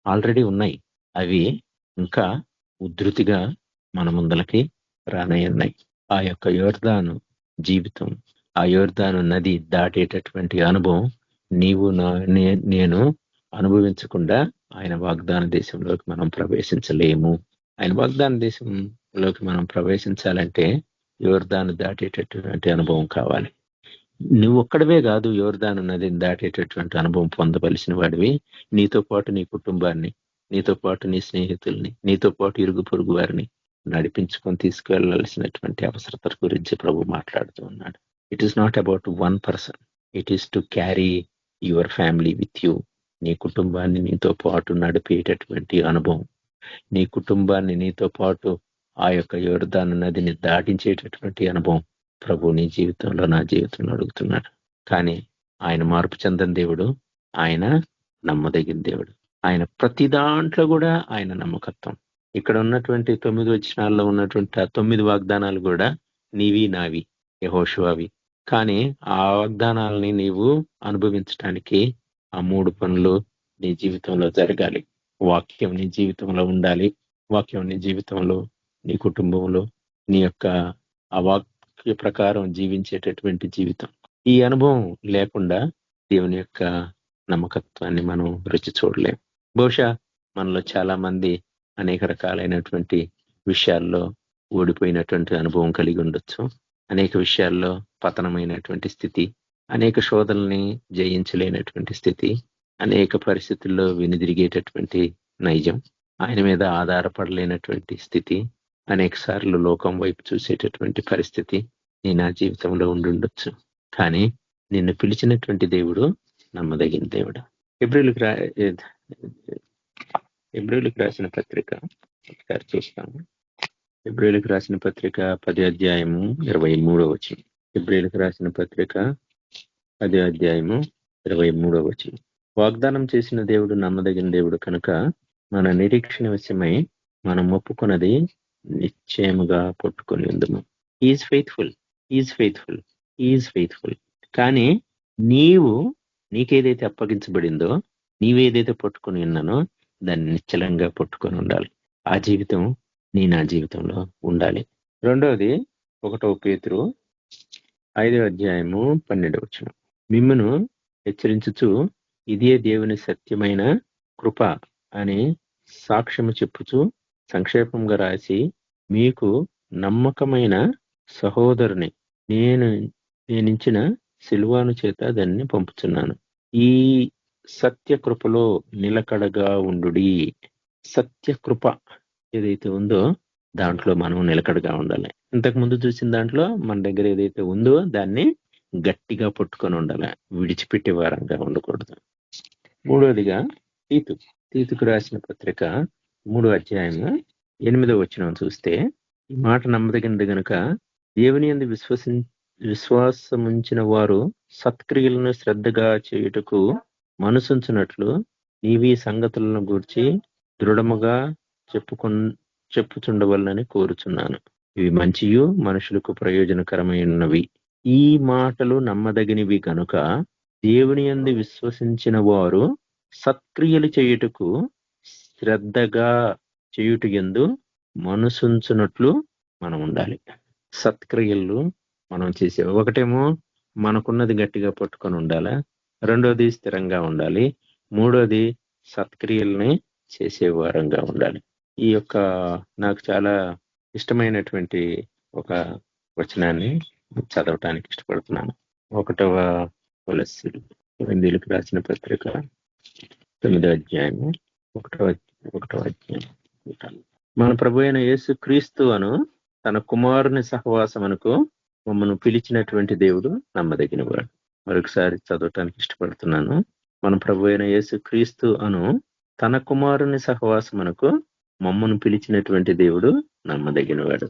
ఆల్రెడీ ఉన్నాయి. అవి ఇంకా ఉధృతిగా మన ముందలకి రానయ్యున్నాయి. ఆ యొక్క యోర్దాను జీవితం, ఆ యోర్దాను నది దాటేటటువంటి అనుభవం నీవు నేను అనుభవించకుండా ఆయన వాగ్దాన దేశంలోకి మనం ప్రవేశించలేము. ఆయన వాగ్దాన దేశంలోకి మనం ప్రవేశించాలంటే యోర్దాను దాటేటటువంటి అనుభవం కావాలి. నువ్వు ఒక్కడవే కాదు యోర్దాను నదిని దాటేటటువంటి అనుభవం పొందవలసిన వాడివి. నీతో పాటు నీ కుటుంబాన్ని, నీతో పాటు నీ స్నేహితుల్ని, నీతో పాటు ఇరుగు పొరుగు వారిని నడిపించుకొని తీసుకువెళ్ళాల్సినటువంటి అవసరత గురించి ప్రభు మాట్లాడుతూ ఉన్నాడు. It is not about one person, it is to carry your family with you. నీ కుటుంబాన్ని నీతో పాటు నడిపేటటువంటి అనుభవం, నీ కుటుంబాన్ని నీతో పాటు ఆ యొక్క యోర్దాను నదిని దాటించేటటువంటి అనుభవం ప్రభు నీ జీవితంలో, నా జీవితంలో అడుగుతున్నాడు. కానీ ఆయన మార్పు చెందని దేవుడు, ఆయన నమ్మదగిన దేవుడు. ఆయన ప్రతి దాంట్లో కూడా ఆయన నమ్మకత్వం. ఇక్కడ ఉన్నటువంటి 9 వచనాల్లో ఉన్నటువంటి 9 వాగ్దానాలు కూడా నీవి నావి, యెహోషువవి. కానీ ఆ వాగ్దానాలని నీవు అనుభవించడానికి ఆ 3 పనులు నీ జీవితంలో జరగాలి. వాక్యం నీ జీవితంలో ఉండాలి. వాక్యం నీ జీవితంలో, నీ కుటుంబంలో, నీ యొక్క ఆ వాక్య ప్రకారం జీవించేటటువంటి జీవితం. ఈ అనుభవం లేకుండా దేవుని యొక్క నమ్మకత్వాన్ని మనం రుచి చూడలేం. బహుశా మనలో చాలా మంది అనేక రకాలైనటువంటి విషయాల్లో ఓడిపోయినటువంటి అనుభవం కలిగి ఉండొచ్చు. అనేక విషయాల్లో పతనమైనటువంటి స్థితి, అనేక శోధనల్ని జయించలేనటువంటి స్థితి, అనేక పరిస్థితుల్లో వెనుదిరిగేటటువంటి నైజం, ఆయన మీద ఆధారపడలేనటువంటి స్థితి, అనేక సార్లు లోకం వైపు చూసేటటువంటి పరిస్థితి నీ నా జీవితంలో ఉండుండొచ్చు. కానీ నిన్ను పిలిచినటువంటి దేవుడు నమ్మదగిన దేవుడు. హెబ్రీయులకు రాసిన పత్రిక ఒకసారి చూస్తాము. హెబ్రీయులకు రాసిన పత్రిక 10వ అధ్యాయము 23వ వచనం. హెబ్రీయులకు రాసిన పత్రిక 10వ అధ్యాయము 23వ వచనం. వాగ్దానం చేసిన దేవుడు నమ్మదగిన దేవుడు కనుక మన నిరీక్షణ విషయమై మనం ఒప్పుకున్నది నిశ్చయముగా పట్టుకొని ఉందము. Is faithful, is faithful, is faithful. కానీ నీకేదైతే అప్పగించబడిందో, నీవేదైతే పట్టుకొని ఉన్నానో దాన్ని నిశ్చలంగా పట్టుకొని ఉండాలి. ఆ జీవితం నా జీవితంలో ఉండాలి. రెండవది 1 పేతురు 5వ అధ్యాయము 12వ వచనం. మిమ్మును హెచ్చరించుచు ఇదే దేవుని సత్యమైన కృప అని సాక్ష్యము చెప్పుచు సంక్షేపంగా రాసి మీకు నమ్మకమైన సహోదరుని నేనించిన సిల్వాను చేత దాన్ని పంపుచున్నాను. ఈ సత్య కృపలో నిలకడగా ఉండుడి. సత్య కృప ఏదైతే ఉందో దాంట్లో మనం నిలకడగా ఉండాలి. ఇంతకు ముందు చూసిన దాంట్లో మన దగ్గర ఏదైతే ఉందో దాన్ని గట్టిగా పట్టుకొని ఉండాలి, విడిచిపెట్టే వారంగా ఉండకూడదు. మూడవదిగా తీతుకు రాసిన పత్రిక 3వ అధ్యాయము 8వ వచనం చూస్తే, ఈ మాట నమ్మదగినది గనుక దేవుని యందు విశ్వాసముంచిన వారు సత్క్రియలను శ్రద్ధగా చేయుటకు మనసుంచున్నట్లు నీవీ సంగతులను గూర్చి దృఢముగా చెప్పుచుండవలనని కోరుచున్నాను. ఇవి మంచియు మనుషులకు ప్రయోజనకరమైనవి. ఈ మాటలు నమ్మదగినవి గనుక దేవుని యందు విశ్వసించిన వారు సత్క్రియలు చేయుటకు శ్రద్ధగా చేయుట యందు మనసుంచున్నట్లు మనం ఉండాలి. సత్క్రియలు మనం చేసే, ఒకటేమో మనకున్నది గట్టిగా పట్టుకొని ఉండాలి, రెండోది స్థిరంగా ఉండాలి, మూడోది సత్క్రియల్ని చేసే వారంగా ఉండాలి. ఈ యొక్క నాకు చాలా ఇష్టమైనటువంటి ఒక వచనాన్ని చదవటానికి ఇష్టపడుతున్నాను. 1వ కొరింథీయులకు రాసిన పత్రిక 9వ అధ్యాయము 1వ అధ్యాయం. మన ప్రభు అయిన యేసు క్రీస్తు అను తన కుమారుని సహవాసమునకు మమ్మను పిలిచినటువంటి దేవుడు నమ్మదగిన వాడు. మరొకసారి చదవటానికి ఇష్టపడుతున్నాను. మన ప్రభు అయిన యేసు క్రీస్తు అను తన కుమారుని సహవాసమునకు మమ్మను పిలిచినటువంటి దేవుడు నమ్మదగిన వాడు.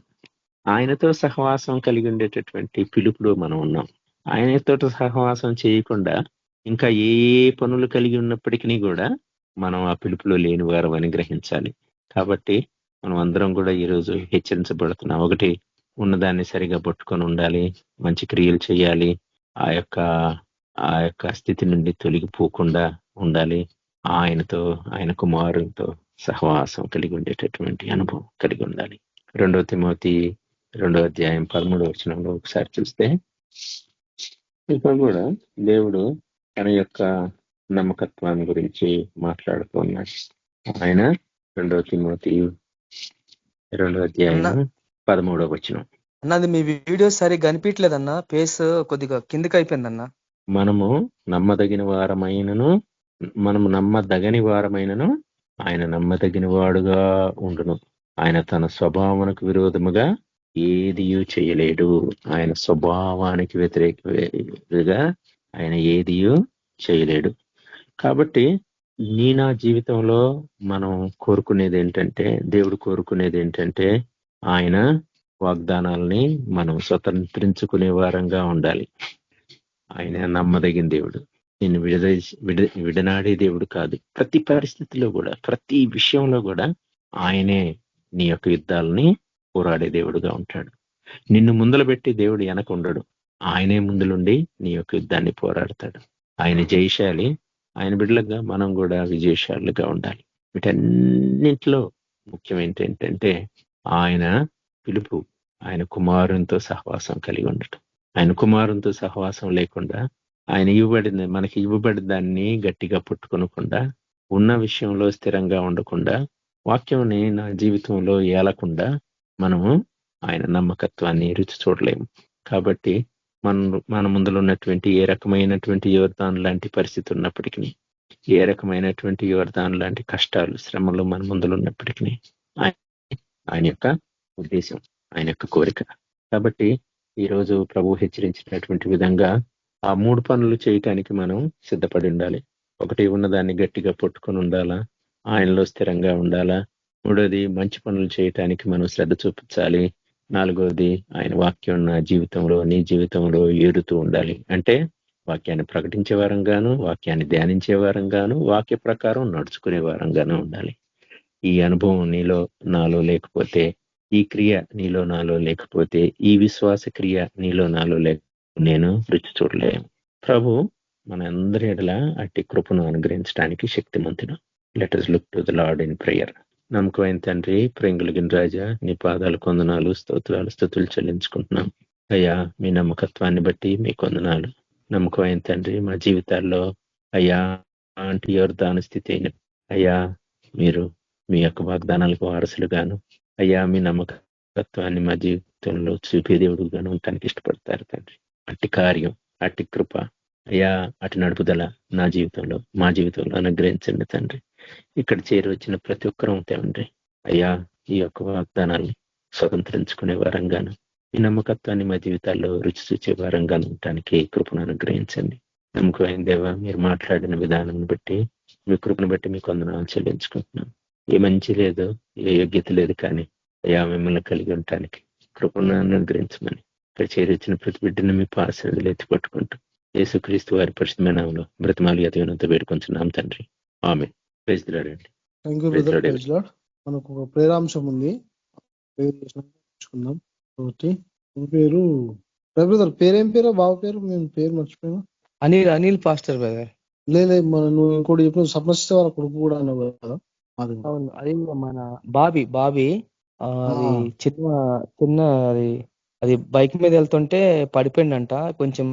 ఆయనతో సహవాసం కలిగి ఉండేటటువంటి పిలుపులో మనం ఉన్నాం. ఆయనతో సహవాసం చేయకుండా ఇంకా ఏ పనులు కలిగి ఉన్నప్పటికీ కూడా మనం ఆ పిలుపులో లేని వారం అని గ్రహించాలి. కాబట్టి మనం అందరం కూడా ఈరోజు హెచ్చరించబడుతున్నాం. ఒకటి, ఉన్నదాన్ని సరిగా పట్టుకొని ఉండాలి, మంచి క్రియలు చేయాలి, ఆ యొక్క స్థితి నుండి తొలగిపోకుండా ఉండాలి, ఆయనతో ఆయన కుమారునితో సహవాసం కలిగి ఉండేటటువంటి అనుభవం కలిగి ఉండాలి. 2 తిమోతి 2వ అధ్యాయం 13వ వచనంలో ఒకసారి చూస్తే ఇక్కడ కూడా దేవుడు తన యొక్క నమ్మకత్వాన్ని గురించి మాట్లాడుతూ ఉన్నాడు. ఆయన 2 తిమోతి 2వ అధ్యాయం 13వ వచనం. అన్నది మీ వీడియో సరిగ్గా కనిపించలేదన్నా, పేస్ కొద్దిగా కిందకి అయిపోయిందన్నా. మనము నమ్మదగిన వారమైనను ఆయన నమ్మదగిన వాడుగా ఉండును. ఆయన తన స్వభావానికి విరోధముగా ఏదియూ చేయలేడు. ఆయన స్వభావానికి వ్యతిరేకంగా ఆయన ఏదియూ చేయలేడు. కాబట్టి నా జీవితంలో మనం కోరుకునేది ఏంటంటే, దేవుడు కోరుకునేది ఏంటంటే, ఆయన వాగ్దానాలని మనం స్వతంత్రించుకునే వారంగా ఉండాలి. ఆయన నమ్మదగిన దేవుడు, నిన్ను విడనాడే దేవుడు కాదు. ప్రతి పరిస్థితిలో కూడా, ప్రతి విషయంలో కూడా ఆయనే నీ యొక్క యుద్ధాలని పోరాడే దేవుడుగా ఉంటాడు. నిన్ను ముందలు పెట్టి దేవుడు వెనక ఉండడు. ఆయనే ముందులుండి నీ యొక్క యుద్ధాన్ని పోరాడతాడు. ఆయన జయశాలి. ఆయన బిడ్డలుగా మనం కూడా విజయశాలుగా ఉండాలి. వీటన్నింటిలో ముఖ్యం ఏంటంటే ఆయన పిలుపు, ఆయన కుమారునితో సహవాసం కలిగి ఉండటం. ఆయన కుమారునితో సహవాసం లేకుండా, ఆయన మనకి ఇవ్వబడిన దాన్ని గట్టిగా పుట్టుకొనకుండా, ఉన్న విషయంలో స్థిరంగా ఉండకుండా, వాక్యంని నా జీవితంలో ఏలకుండా మనము ఆయన నమ్మకత్వాన్ని రుచి చూడలేము. కాబట్టి మన ముందులో ఉన్నటువంటి ఏ రకమైనటువంటి యోర్దాను లాంటి పరిస్థితి ఉన్నప్పటికీ, ఏ రకమైనటువంటి యోర్దాను లాంటి కష్టాలు, శ్రమలు మన ముందులో ఉన్నప్పటికీ ఆయన యొక్క ఉద్దేశం, ఆయన యొక్క కోరిక. కాబట్టి ఈరోజు ప్రభు హెచ్చరించినటువంటి విధంగా ఆ 3 పనులు చేయటానికి మనం సిద్ధపడి ఉండాలి. ఒకటి, ఉన్నదాన్ని గట్టిగా పట్టుకొని ఉండాలా, ఆయనలో స్థిరంగా ఉండాలా. 3వది, మంచి పనులు చేయటానికి మనం శ్రద్ధ చూపించాలి. 4వది, ఆయన వాక్యం నా జీవితంలో, నీ జీవితంలో ఏరుతూ ఉండాలి. అంటే వాక్యాన్ని ప్రకటించే వారంగాను, వాక్యాన్ని ధ్యానించే వారంగాను, వాక్య ప్రకారం నడుచుకునే వారంగాను ఉండాలి. ఈ అనుభవం నీలో నాలో లేకపోతే, ఈ క్రియ నీలో నాలో లేకపోతే, ఈ విశ్వాస క్రియ నీలో నాలో నేను రుచి చూడలేము. ప్రభు మన అందరి ఎడల అట్టి కృపను అనుగ్రహించడానికి శక్తిమంతుడు. Let us look to the lord in prayer. నమ్మకమైన తండ్రి, ప్రేంగులగిన రాజా, నీ పాదాలు కొందనాలు, స్తుతులు చెల్లించుకుంటున్నాం. అయ్యా, మీ నమ్మకత్వాన్ని బట్టి మీ కొందనాలు. నమ్మకమైన తండ్రి, మా జీవితాల్లో అయ్యా అలాంటి యోర్దాను స్థితి అయిన అయ్యా, మీరు మీ యొక్క వాగ్దానాలకు వారసులుగాను, అయ్యా మీ నమ్మకత్వాన్ని మా జీవితంలో చూపే దేవుడుగాను ఉండటానికి ఇష్టపడతారు తండ్రి. అట్టి కార్యం, అట్టి కృప, అయ్యా అటు నడుపుదల నా జీవితంలో, మా జీవితంలో అనుగ్రహించండి తండ్రి. ఇక్కడ చేరి వచ్చిన ప్రతి ఒక్కరూ తండ్రి, అయ్యా ఈ యొక్క వాగ్దానాన్ని స్వతంత్రించుకునే వారంగాను, ఈ నమ్మకత్వాన్ని మా జీవితాల్లో రుచి చూచే వారంగాను ఉండటానికి కృపను అనుగ్రహించండి. నమ్మకమైన దేవా, మీరు మాట్లాడిన విధానం బట్టి, మీ కృపను బట్టి మీకు వందనాలు చెల్లించుకుంటున్నాం. ఏ మంచి లేదు, ఏ యోగ్యత లేదు, కానీ అయ్యా మిమ్మల్ని కలిగి ఉండటానికి కృపను అనుగ్రహించమని ఇక్కడ చేరొచ్చిన ప్రతి బిడ్డను మీ పాసలు ఎత్తి పట్టుకుంటూ యేసుక్రీస్తు వారి పరిశుద్ధమైన నామములో బ్రతిమాలు యతనంతో వేడుకొంచున్నాం తండ్రి. ఆమేన్. ప్రైజ్ ది లార్డ్ అండి. Thank you brother. Praise lord. మనకు ఒక ప్రేరాంశం ఉంది, ఒకటి పేరు బ్రదర్ పేరేం పేరు, బావ పేరు, మేము పేరు మర్చిపోయినా. Anil pastor brother. లేదు, నువ్వు ఇంకోటి ఇప్పుడు సప్నశిష్ట వాళ్ళ కొడుకు కూడా అన్నావు కదా. అవును, అది మన బాబీ అది చిన్న అది బైక్ మీద వెళ్తుంటే పడిపోయిందంట, కొంచెం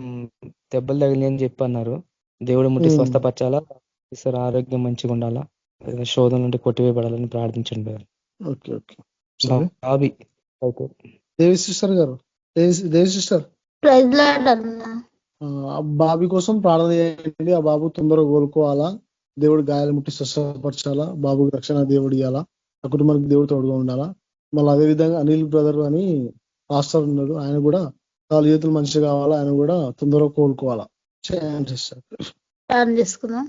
దెబ్బలు తగిలి అని చెప్పి అన్నారు. దేవుడు ముట్టి స్వస్థపరచాలా, ఈసారి ఆరోగ్యం మంచిగా ఉండాలా, శోధన నుండి కొట్టివేయబడాలని ప్రార్థించండి brother. Okay okay. Bobby Devi sister గారు, దేవి సిస్టర్, బాబీ కోసం ప్రార్థన చేయండి. ఆ బాబు తొందరగా కోలుకోవాలా, దేవుడు గాయాలు ముట్టి స్వస్థపరచాలా, బాబుకి రక్షణ దేవుడు ఇవ్వాలా, ఆ కుటుంబానికి దేవుడు తోడుగా ఉండాలా. మళ్ళీ అదే విధంగా అనిల్ బ్రదర్ అని పాస్టర్ ఉన్నాడు, ఆయన కూడా వాళ్ళ చేతులు మంచిగా కావాలా, ఆయన కూడా తొందరగా కోలుకోవాలా. ప్రార్థన చేసుకుందాం.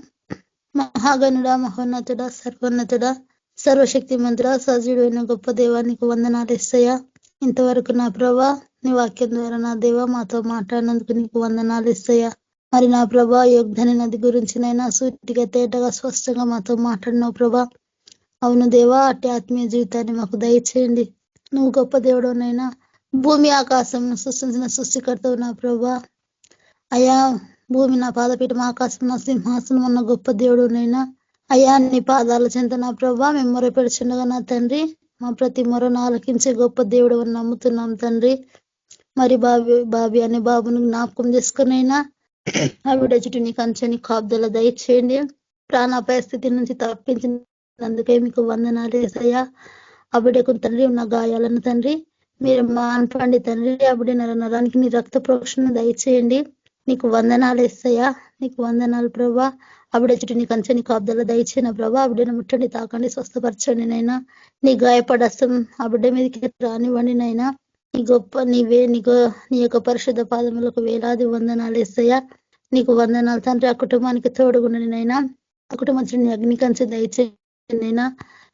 మహాగణుడా, మహోన్నతుడా, సర్వోన్నతుడా, సర్వశక్తి మంతుడా, సజీవుడైన గొప్ప దేవానికి వందనాలు ఇస్తాయా. ఇంతవరకు నా ప్రభా నీ వాక్యం ద్వారా నా దేవా మాతో మాట్లాడినందుకు నీకు వందనాలు ఇస్తాయా. మరి నా ప్రభా యోగ్ధని నది గురించినైనా సూటిగా తేటగా స్పష్టంగా మాతో మాట్లాడినావు ప్రభా. అవును దేవా, అట్టి ఆత్మీయ జీవితాన్ని మాకు దయచేయండి. నువ్వు గొప్ప దేవుడునైనా, భూమి ఆకాశం సృష్టించిన సృష్టికర్తవు నా ప్రభా. అయా భూమి నా పాదపీఠం, ఆకాశం నా సింహాసనం ఉన్న గొప్ప దేవుడునైనా, అయా నీ పాదాల చెంత నా ప్రభా మేము మొరపెడుచుండగా నా తండ్రి, మా ప్రతి మొరను ఆలకించే గొప్ప దేవుడు అని నమ్ముతున్నాం తండ్రి. మరి బాబి అనే బాబును జ్ఞాపకం చేసుకునైనా ఆవిడ చుట్టూ నీ కంచెని కాపుదల దయచేయండి. ప్రాణాపాయ స్థితి నుంచి తప్పించినందుకే మీకు వందనాలు యేసయ్యా. ఆవిడకు తండ్రి ఉన్న గాయాలను తండ్రి మీరు మాన్పండి తండ్రి. ఆవిడ నరానికి నీ రక్త ప్రోక్షణ దయచేయండి. నీకు వందనాలు యేసయ్యా, నీకు వందనాలు ప్రభా. ఆవిడ చుట్టూ నీ కంచెని కాపుదల దయచేసిన ప్రభా. ఆవిడను ముట్టండి, తాకండి, స్వస్థపరచండి నైనా. నీ గాయపడస్తం ఆవిడ మీదకి రానివ్వండి నైనా. నీ గొప్ప నీ యొక్క పరిశుద్ధ పాదములకు వేలాది వందనాలు యేసయ్యా. నీకు వందనాలు తండ్రి. ఆ కుటుంబానికి తోడుగుండని నైనా, ఆ కుటుంబం నీ అగ్ని కంచె దయచేనైనా.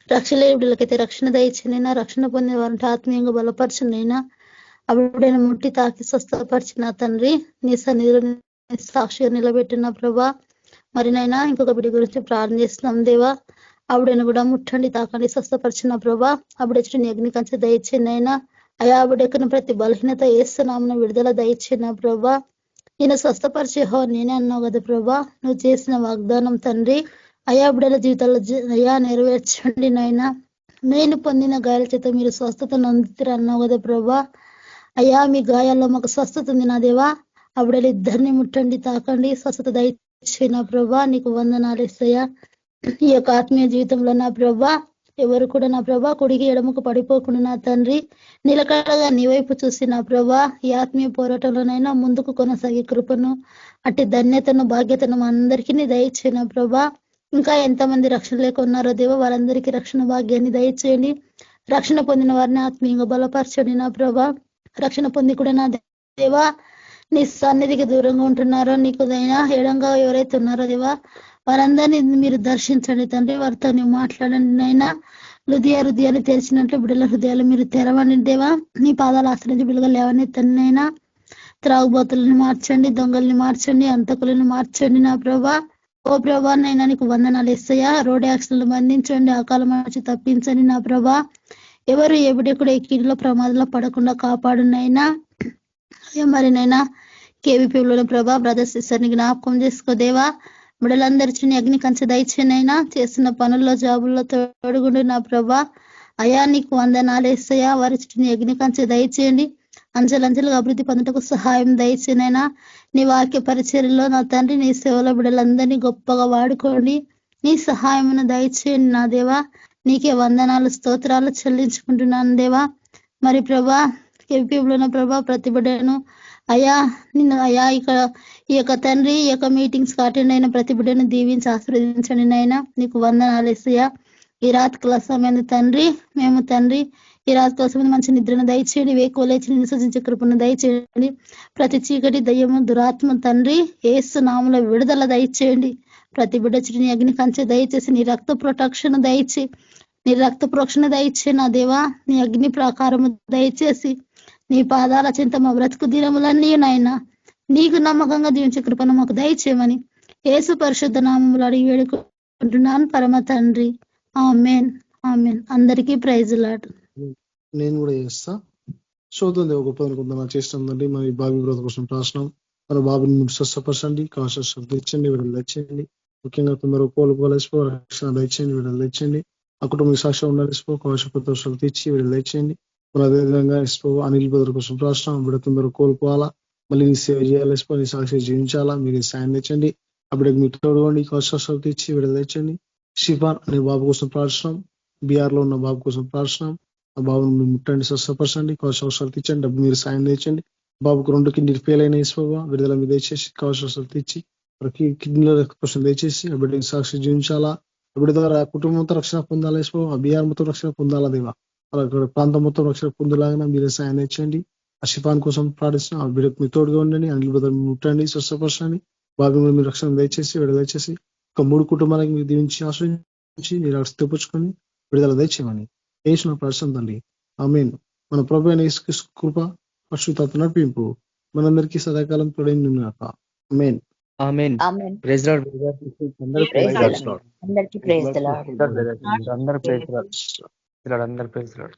రక్షణ లేవులకైతే రక్షణ దయచేనైనా, రక్షణ పొందే వారంటే ఆత్మీయంగా బలపరచునైనా. ఆవిడను ముట్టి తాకి స్వస్థపరిచిన తండ్రి, నీ సన్నిధిలో సాక్షిగా నిలబెట్టిన ప్రభా. మరి నైనా ఇంకొక బిడ్డ గురించి ప్రార్థన చేస్తున్నాం దేవా. ఆవిడను కూడా ముట్టండి, తాకండి, స్వస్థపరిచిన ప్రభా. ఆవిడ నీ అగ్ని కంచె దయచేనైనా. అయా ఆవిడెక్కన ప్రతి బలహీనత ఏస్తున్నామని విడుదల దయచిన ప్రభా. నేను స్వస్థపరిచే నేనే అన్నావు కదా ప్రభా. నువ్వు చేసిన వాగ్దానం తండ్రి అయా బిడ్డల జీవితాల్లో అయా నెరవేర్చండి నాయనా. నేను పొందిన గాయాల చేత మీరు స్వస్థత నొందుతారు అన్నావు కదా ప్రభా. అయ్యా మీ గాయాల్లో మాకు స్వస్థత ఉంది నా దేవా. ఆవిడలు ఇద్దరిని ముట్టండి, తాకండి, స్వస్థత దయచేసిన ప్రభా. నీకు వందనాలు యేసయ్యా. ఈ యొక్క ఆత్మీయ జీవితంలో నా ప్రభా ఎవరు కూడా నా ప్రభా కుడికి ఎడమకు పడిపోకుండా నా తండ్రి నిలకడగా నీ వైపు చూసి నా ప్రభా ఈ ఆత్మీయ పోరాటంలోనైనా ముందుకు కొనసాగే కృపను, అట్టి ధన్యతను, బాధ్యతను అందరికీ దయచేయన ప్రభా. ఇంకా ఎంతమంది రక్షణ లేక ఉన్నారో దేవా, వారందరికీ రక్షణ భాగ్యాన్ని దయచేయండి. రక్షణ పొందిన వారిని ఆత్మీయంగా బలపరచండి నా ప్రభా. రక్షణ పొంది కూడా నా దేవా నీ సన్నిధికి దూరంగా ఉంటున్నారో, నీకు దైనా ఎడంగా ఎవరైతే ఉన్నారో దేవా వారందరినీ మీరు దర్శించండి తండ్రి. వారితో నువ్వు మాట్లాడండి నైనా. హృదయాన్ని తెరిచినట్లు బిడ్డల హృదయాలు మీరు తెరవండి దేవా. నీ పాదాలు ఆశ్రయించి బిడ్డగా లేవని తన్నైనా. త్రాగుబోతులను మార్చండి, దొంగల్ని మార్చండి, అంతకులను మార్చండి నా ప్రభా. ఓ ప్రభా నైనా నీకు వందనాలు యేసయ్యా. రోడ్ యాక్సిడెంట్లు బంధించండి, అకాల మార్చి తప్పించండి నా ప్రభా. ఎవరు ఎవిడే కూడా ఈ కీడులో ప్రమాదంలో పడకుండా కాపాడునైనా. మరినైనా కేవీపీలో ప్రభా బ్రదర్స్ సిస్టర్ని జ్ఞాపకం చేసుకో దేవా. బిడ్డలందరినీ నీ అగ్ని కంచె దయచేనైనా. చేస్తున్న పనుల్లో జాబుల్లో తోడుగుండు నా ప్రభా. అయా నీకు వందనాలు యేసయ్యా. వారి చుట్టూ నీ అగ్ని కంచె దయచేయండి. అంచెలంచెలుగా అభివృద్ధి పొందటకు సహాయం దయచేనైనా. నీ వాక్య పరిచర్యలో నా తండ్రి నీ సేవలో బిడ్డలందరినీ గొప్పగా వాడుకోండి. నీ సహాయమును దయచేయండి నా దేవా. నీకే వందనాలు, స్తోత్రాలు చెల్లించుకుంటున్నాను దేవా. మరి ప్రభా కేపీలో ఉన్న ప్రభా ప్రతి బిడ్డను అయా నిన్ను అయా ఇక్కడ ఈ యొక్క తండ్రి ఈ యొక్క మీటింగ్స్ అటెండ్ అయిన ప్రతి బిడ్డను దీవించి ఆశీర్వదించండి నైనా. నీకు వందనాలు యేసయ్యా. ఈ రాత్రి సమయంలో తండ్రి మేము తండ్రి ఈ రాత్రి కోసం మంచి నిద్రను దయచేయండి. వేకోలేచి విసర్జించే కృపను దయచేయండి. ప్రతి చీకటి దయ్యము దురాత్మ తండ్రి యేసు నామములో విడుదల దయచేయండి. ప్రతి బిడ్డ చుట్టూ అగ్ని కంచె దయచేసి నీ రక్త ప్రొటెక్షన్ దయచి నీ రక్త ప్రోక్షణ దయచే నా దేవా. నీ అగ్ని ప్రాకారము దయచేసి నీ పాదాల చింత మా బ్రతుకు దినములన్నీ నాయన నీకు నమ్మకంగా జీవించే కృపను మాకు దయచేయమని యేసు పరిశుద్ధ నామములు అడిగి వేడుకుంటున్నాను పరమ తండ్రి. ఆమేన్, ఆమేన్. అందరికీ ప్రైజ్ లార్డ్. నేను కూడా చేస్తా. శోధం దేవ గొప్ప అనుకుంటున్నా చేస్తుందండి. మరి బాబీ బ్రత కోసం ప్రార్థన. మన బాబుని మీరు స్వస్థపరచండి, కాన్షియస్ తెచ్చండి, విడుదల తెచ్చండి. ముఖ్యంగా కొందరు కోలుకోలేసిపో రక్షణ తెచ్చండి, విడుదల తెచ్చండి. ఆ కుటుంబ సాక్ష్యం ఉండాలిసిపో కాన్షియస్ తెచ్చి విడుదల తెచ్చండి. మరి అదేవిధంగా ఇసిపో అనిల్ బ్రదర్ కోసం ప్రార్థన. బిడ్డ తొందరగా కోలుకోవాలా, మళ్ళీ నీ సేవ చేయాలిసిపో నీ సాక్షి జీవించాలా. మీరు సాయం తెచ్చండి. ఆ బిడ్డకు మీరు తోడుకోండి, కాన్షియస్ తెచ్చి విడుదల తెచ్చండి. షిఫాన్ అనే బాబు కోసం ప్రార్థన. బీఆర్ లో ఉన్న బాబు కోసం ప్రార్థన. ఆ బాబుని ముట్టండి, స్వస్థపరచండి, కాన్షియస్ తెచ్చండి. డబ్బు మీరు సాయం తెచ్చండి. బాబుకు 2 కిడ్నీలు ఫెయిల్ అయిన ఇసుకోవా విడుదల మీద దయచేసి కాన్షియస్ తెచ్చి కిడ్నీలో కోసం దయచేసి ఆ బిడ్డకి సాక్షి జీవించాలా. ఆ బిడ్డ ద్వారా కుటుంబంతో రక్షణ పొందాలా ఇసుకో. ఆ బీఆర్ మొత్తం రక్షణ పొందాలా దేవా. అలా ప్రాంతం మొత్తం రక్షణ పొందలాగా మీరు సాయం తెచ్చండి. ఆ షిఫాన్ కోసం ప్రార్థిస్తున్నాం. ఆ బిడ్డకు మీ తోడుగా ఉండండి. అనిల్ బ్రదర్ ముట్టండి, స్వస్థపరచండి. బాబు మీరు రక్షణ దయచేసి విడుదల దయచేసి ఒక 3 కుటుంబాలకు మీరు దీవించి ఆశ్రయించి మీరు తెప్పుకొని విడుదల దయచేయమని యేసు ప్రార్థన తండ్రి. ఆమేన్. మన ప్రభువైన యేసుక్రీస్తు కృప పరిశుద్ధాత్మ నడిపింపు మనందరికీ సదాకాలం తోడైంది. Amen. Amen. Amen. Praise Lord. అందరూ ప్రైజ్ ప్రైజ్ ద లార్డ్. అందరికీ ప్రైజ్ ద లార్డ్. అందరూ ప్రైజ్ లార్డ్. అందరూ ప్రైజ్ లార్డ్.